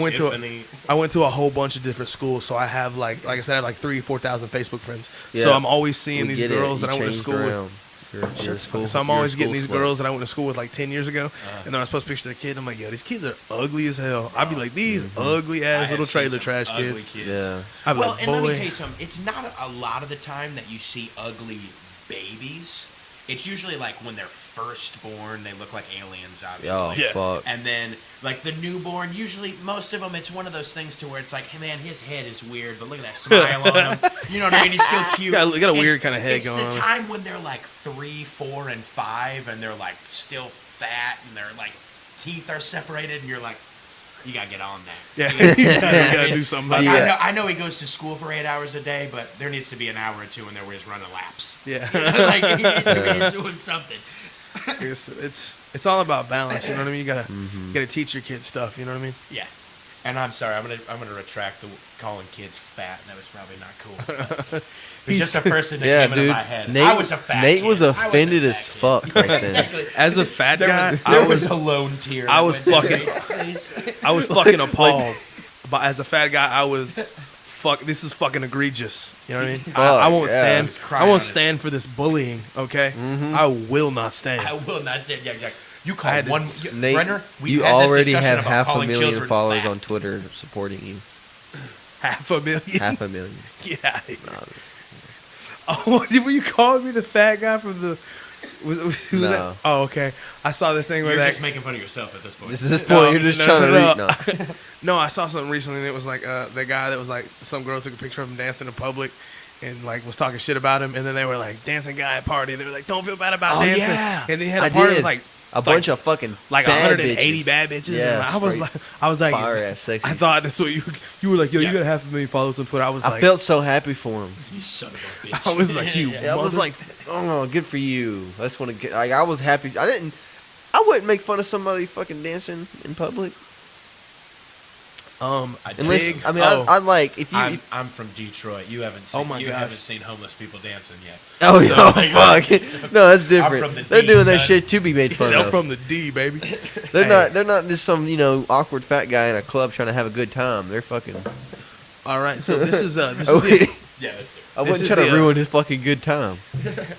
went to a whole bunch of different schools, so I have like I said, I have like 3,000-4,000 Facebook friends. So Yeah. I'm always seeing We these get it. girls You that I went to changed school with. around. You're school- So I'm you're a always getting school these slut. girls that I went to school with like 10 years ago, and then I was supposed to picture their kid. I'm like, yo, these kids are ugly as hell. I'd be like, these ugly ass little trailer trash kids. Yeah. I'd be Well, like, and let me boy. tell you something. It's not a lot of the time that you see ugly babies. It's usually like when they're first born, they look like aliens, obviously. Oh Yeah. fuck. And then, like the newborn, usually most of them, it's one of those things to where it's like, hey man, his head is weird, but look at that smile on him. You know what I mean? He's still cute. Got a It's- weird kinda head it's going It's the on. time when they're like 3, 4, and 5, and they're like still fat, and their like teeth are separated, and you're like, you gotta get on that. Yeah, You gotta- you gotta do something about Like, that. Yeah. I know he goes to school for 8 hours a day, but there needs to be an hour or two in there where he's running laps. Yeah, Like he's doing something. it's all about balance. You know what I mean? You gotta teach your kids stuff. You know what I mean? Yeah. And I'm sorry, I'm gonna retract the calling kids fat. That was probably not cool. It was just the first thing that Yeah, came into dude. my head. Nate, I was a fat Nate kid. was I a offended fat as kid. fuck right then. Exactly. As a fat guy, There I was was a lone tear. I that was went down fucking- Nate's face. I was fucking appalled. But as a fat guy, I was this is fucking egregious. You know what I mean? I won't Fuck, yeah. stand. He was crying I won't on his- stand for this bullying. Okay, I will not stand. I will not say yeah, exactly. You I call had to- one Nate, Brenner. We've you had this already discussion have about half a calling million children followers fat. on Twitter supporting you. 500,000. Half a million. Get out of here. Nah, Oh, were you calling me the fat guy from the? Was No. that? Oh, okay. I saw the thing where You're that. just making fun of yourself at this point. At this point, No, you're just no, trying no, to read. No. No, I saw something recently, and it was like the guy that was like some girl took a picture of him dancing in public, and like was talking shit about him, and then they were like dancing guy at party. They were like, don't feel bad about Oh, dancing. yeah. And they had a I party did. with like A bunch of fucking like bad 180 bitches. bad bitches. Yeah, and I was like, fire ass sexy. I thought that's what you were like. Yo, Yeah. you got 500,000 followers on Twitter. I was I like, felt so happy for him. You son of a bitch. I was like, you. Yeah, I was mother- like, oh, good for you. I just want to get. Like, I was happy. I wouldn't make fun of somebody fucking dancing in public. Unless, big. I mean, oh, I like if you. I'm from Detroit. You haven't seen. Oh my you gosh. haven't seen homeless people dancing yet. oh, So- yeah, fuck. No, that's different. from the They're D, doing that son. shit to be made fun I'm of. from the D, baby. They're Hey. not. They're not just some awkward fat guy in a club trying to have a good time. They're fucking. All right, so this is this Oh, is the, Yeah, that's different. I This wouldn't is try to the, ruin his fucking good time.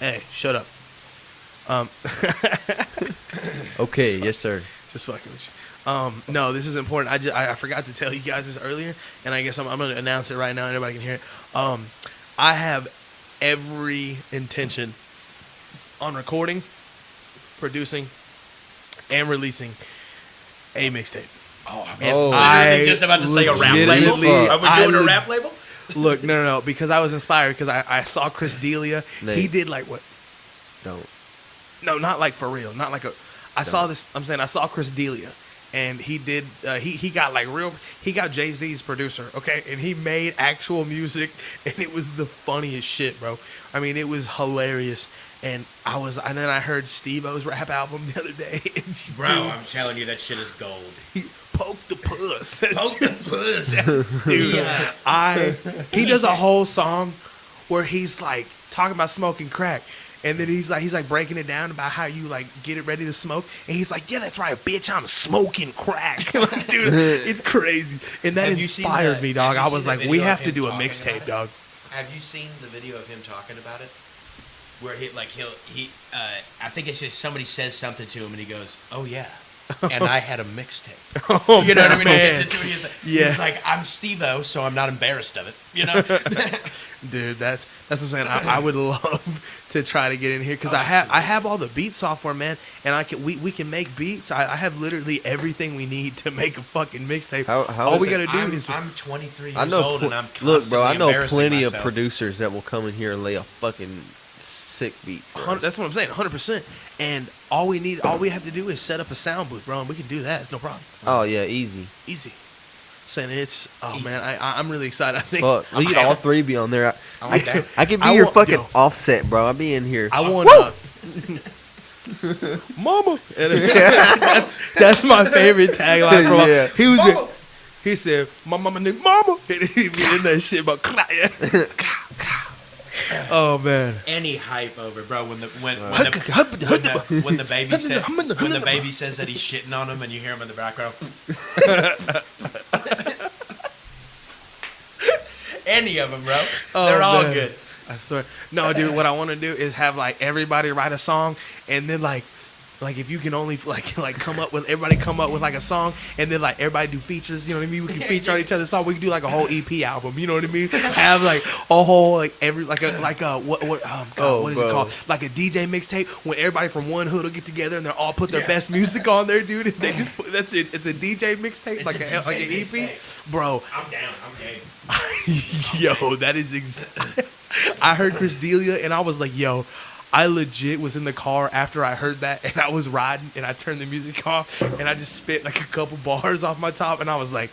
hey, shut up. Okay, yes sir. Just fucking with you. No, this is important. I forgot to tell you guys this earlier, and I guess I'm going to announce it right now. And everybody can hear it. I have every intention on recording, producing, and releasing a mixtape. Oh, I'm And Oh. literally just about to say a rap label. legitimately- Are we I doing a leg- rap label? Look, no, because I was inspired because I saw Chris D'Elia. Nate. He did like what? Don't. No, not like for real. Not like a. I saw this. I'm saying I saw Chris D'Elia, and he did. He got like real. He got Jay-Z's producer, okay, and he made actual music, and it was the funniest shit, bro. I mean, it was hilarious. And then I heard Steve-O's rap album the other day. And Bro, dude, I'm telling you, that shit is gold. he poked the puss. Poke the puss. Dude, Yeah. he does a whole song where he's like talking about smoking crack, and then he's like breaking it down about how you like get it ready to smoke, and he's like, yeah, that's right, bitch, I'm smoking crack. Like, dude, it's crazy, and that Have you seen inspired the- me, dog. have you I was seen the like, we video have of to him do a talking mixtape, about it? dog. Have you seen the video of him talking about it? Where I think it's just somebody says something to him and he goes, "Oh yeah," and I had a mixtape. Oh, You know what I mean? He man. gets into it, he's like, Yeah. he's like, "I'm Steve-O, so I'm not embarrassed of it." You know? Dude, that's what I'm saying. I would love to try to get in here because I have all the beat software, man, and we can make beats. I have literally everything we need to make a fucking mixtape. How all is we it- gotta do is I'm 23 I years know. old and I'm Look, bro, I constantly know embarrassing plenty myself. of producers that will come in here and lay a fucking sick beat. For us. That's what I'm saying, 100%. And all we have to do is set up a sound booth, bro, and we can do that. It's no problem. Oh yeah, easy. Easy. Saying man, I'm really excited. I think Fuck, we could all three be on there. I'm down. I could be I your want- fucking yo. offset, bro. I'll be in here. I want Mama. That's my favorite tagline from Yeah. He was Mama. he said, "My mama named Mama." And he be in that shit about oh man. Any hype over, bro. When the baby says that he's shitting on him and you hear him in the background. Any of them, bro. Oh, They're all man. good. I swear. No, dude, what I want to do is have like everybody write a song, and then like if you can only like come up with like a song, and then like everybody do features. You know what I mean? We can feature on each other's song. We can do like a whole EP album. You know what I mean? Have like a whole what is it bro. called? Like a DJ mixtape when everybody from one hood will get together and they'll all put their best music on there, dude. And they just that's it. It's a DJ mixtape, It's like a an DJ EP, mixtape. bro. I'm down. I'm game. Yo, that is I heard Chris D'Elia and I was like, yo, I legit was in the car after I heard that, and I was riding and I turned the music off and I just spit like a couple bars off my top, and I was like,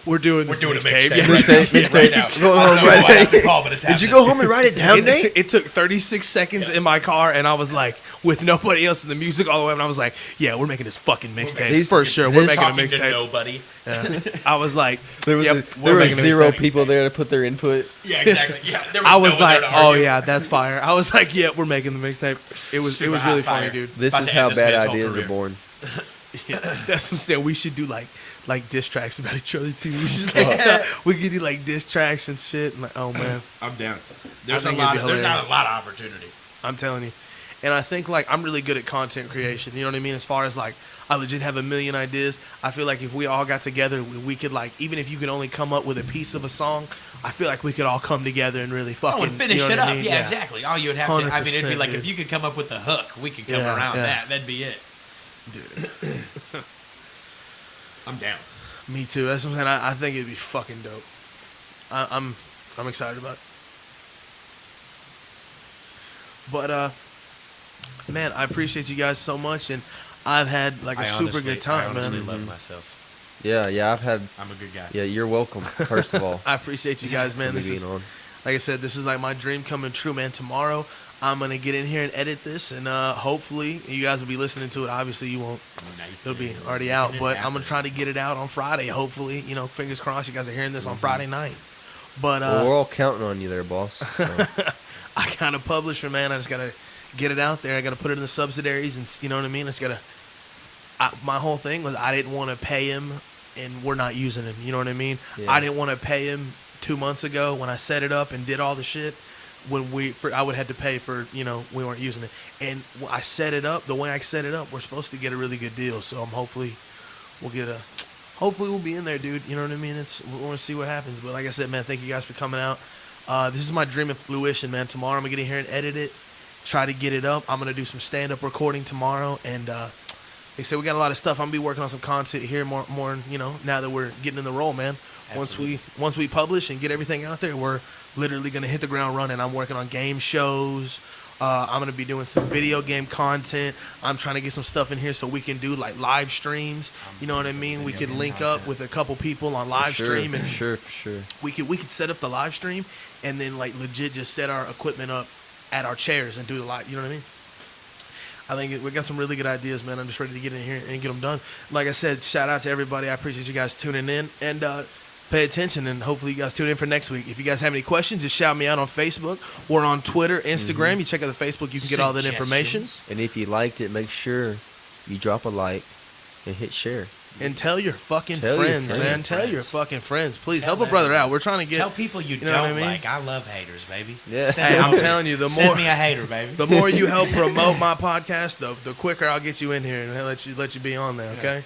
we're doing this We're doing a mixtape. mixtape. Yeah. Right now. Go I home don't know right who I have to now. call, but it's Did you happening. go home and write it down, Nate? It took 36 seconds in my car, and I was like, with nobody else in the music all the way, and I was like, yeah, we're making this fucking mixtape These- for sure. We're this- making a Talking to mixtape. nobody. Yeah. I was like, There was yep, there we're were making a zero mixtape. people there to put their input. Yeah, exactly. Yeah, there was I no was one there like, to oh argue. yeah, that's fire. I was like, yeah, we're making the mixtape. It was Super really hot funny, fire. dude. This About is to how end this bad man's whole ideas career. are born. Yeah, that's what I'm saying. We should do like diss tracks about each other too. We should we could do like diss tracks and shit. And like, oh man, I'm down. There's a think lot. it'd be There's hilarious. a lot of opportunity. I'm telling you. And I think like I'm really good at content creation. You know what I mean? As far as like I legit have a million ideas. I feel like if we all got together, we could like even if you could only come up with a piece of a song, I feel like we could all come together and really fucking Oh, and finish you know it what up. I mean? Yeah, exactly. All you would have to. I mean, it'd be 100%, like dude. if you could come up with the hook, we could come Yeah, around yeah. that. That'd be it. Dude. I'm down. Me too. That's what I'm saying. I think it'd be fucking dope. I'm excited about it. But man, I appreciate you guys so much, and I've had like a super good time, I honestly man. love myself. Yeah, I've had. I'm a good guy. Yeah, you're welcome. First of all, I appreciate you guys, man. for me This is, being on. like I said, this is like my dream coming true, man. Tomorrow, I'm gonna get in here and edit this, and hopefully, you guys will be listening to it. Obviously, you won't. It'll be already out, but I'm gonna try to get it out on Friday. Hopefully, fingers crossed, you guys are hearing this on Friday night. But Well, we're all counting on you there, boss. So. I got a publisher, man. I just gotta get it out there. I gotta put it in the subsidiaries, and you know what I mean. My whole thing was I didn't want to pay him, and we're not using him. You know what I mean? Yeah. I didn't want to pay him 2 months ago when I set it up and did all the shit. I would have to pay for, we weren't using it. And I set it up the way I set it up. We're supposed to get a really good deal. So hopefully we'll be in there, dude. You know what I mean? We're going to see what happens. But like I said, man, thank you guys for coming out. This is my dream of fruition, man. Tomorrow I'm going to get in here and edit it, try to get it up. I'm going to do some stand-up recording tomorrow. And they say we got a lot of stuff. I'm going to be working on some content here more, now that we're getting in the role, man. Absolutely. Once we publish and get everything out there, we're literally going to hit the ground running. I'm working on game shows. I'm going to be doing some video game content. I'm trying to get some stuff in here so we can do like live streams. You know what I mean? We could link up with a couple people on live stream, and for sure. we could set up the live stream and then like legit just set our equipment up at our chairs and do the live. You know what I mean? I think we got some really good ideas, man. I'm just ready to get in here and get them done. Like I said, shout out to everybody. I appreciate you guys tuning in, and pay attention, and hopefully you guys tune in for next week. If you guys have any questions, just shout me out on Facebook or on Twitter, Instagram. You check out the Facebook, you can get all that information. And if you liked it, make sure you drop a like and hit share. And tell your fucking Tell your friends, man. friends. Tell your fucking friends. Please Tell help a brother them. out. We're trying to get. Tell people you, know what I don't mean? like. I love haters, baby. Yeah. Hey, I'm telling you, Send me a hater, baby. the more you help promote my podcast, the quicker I'll get you in here and let you be on there. Okay.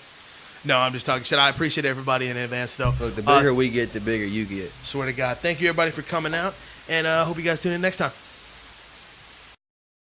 No, I'm just talking shit. I appreciate everybody in advance, though. Look, the bigger we get, the bigger you get. Swear to God. Thank you, everybody, for coming out, and hope you guys tune in next time.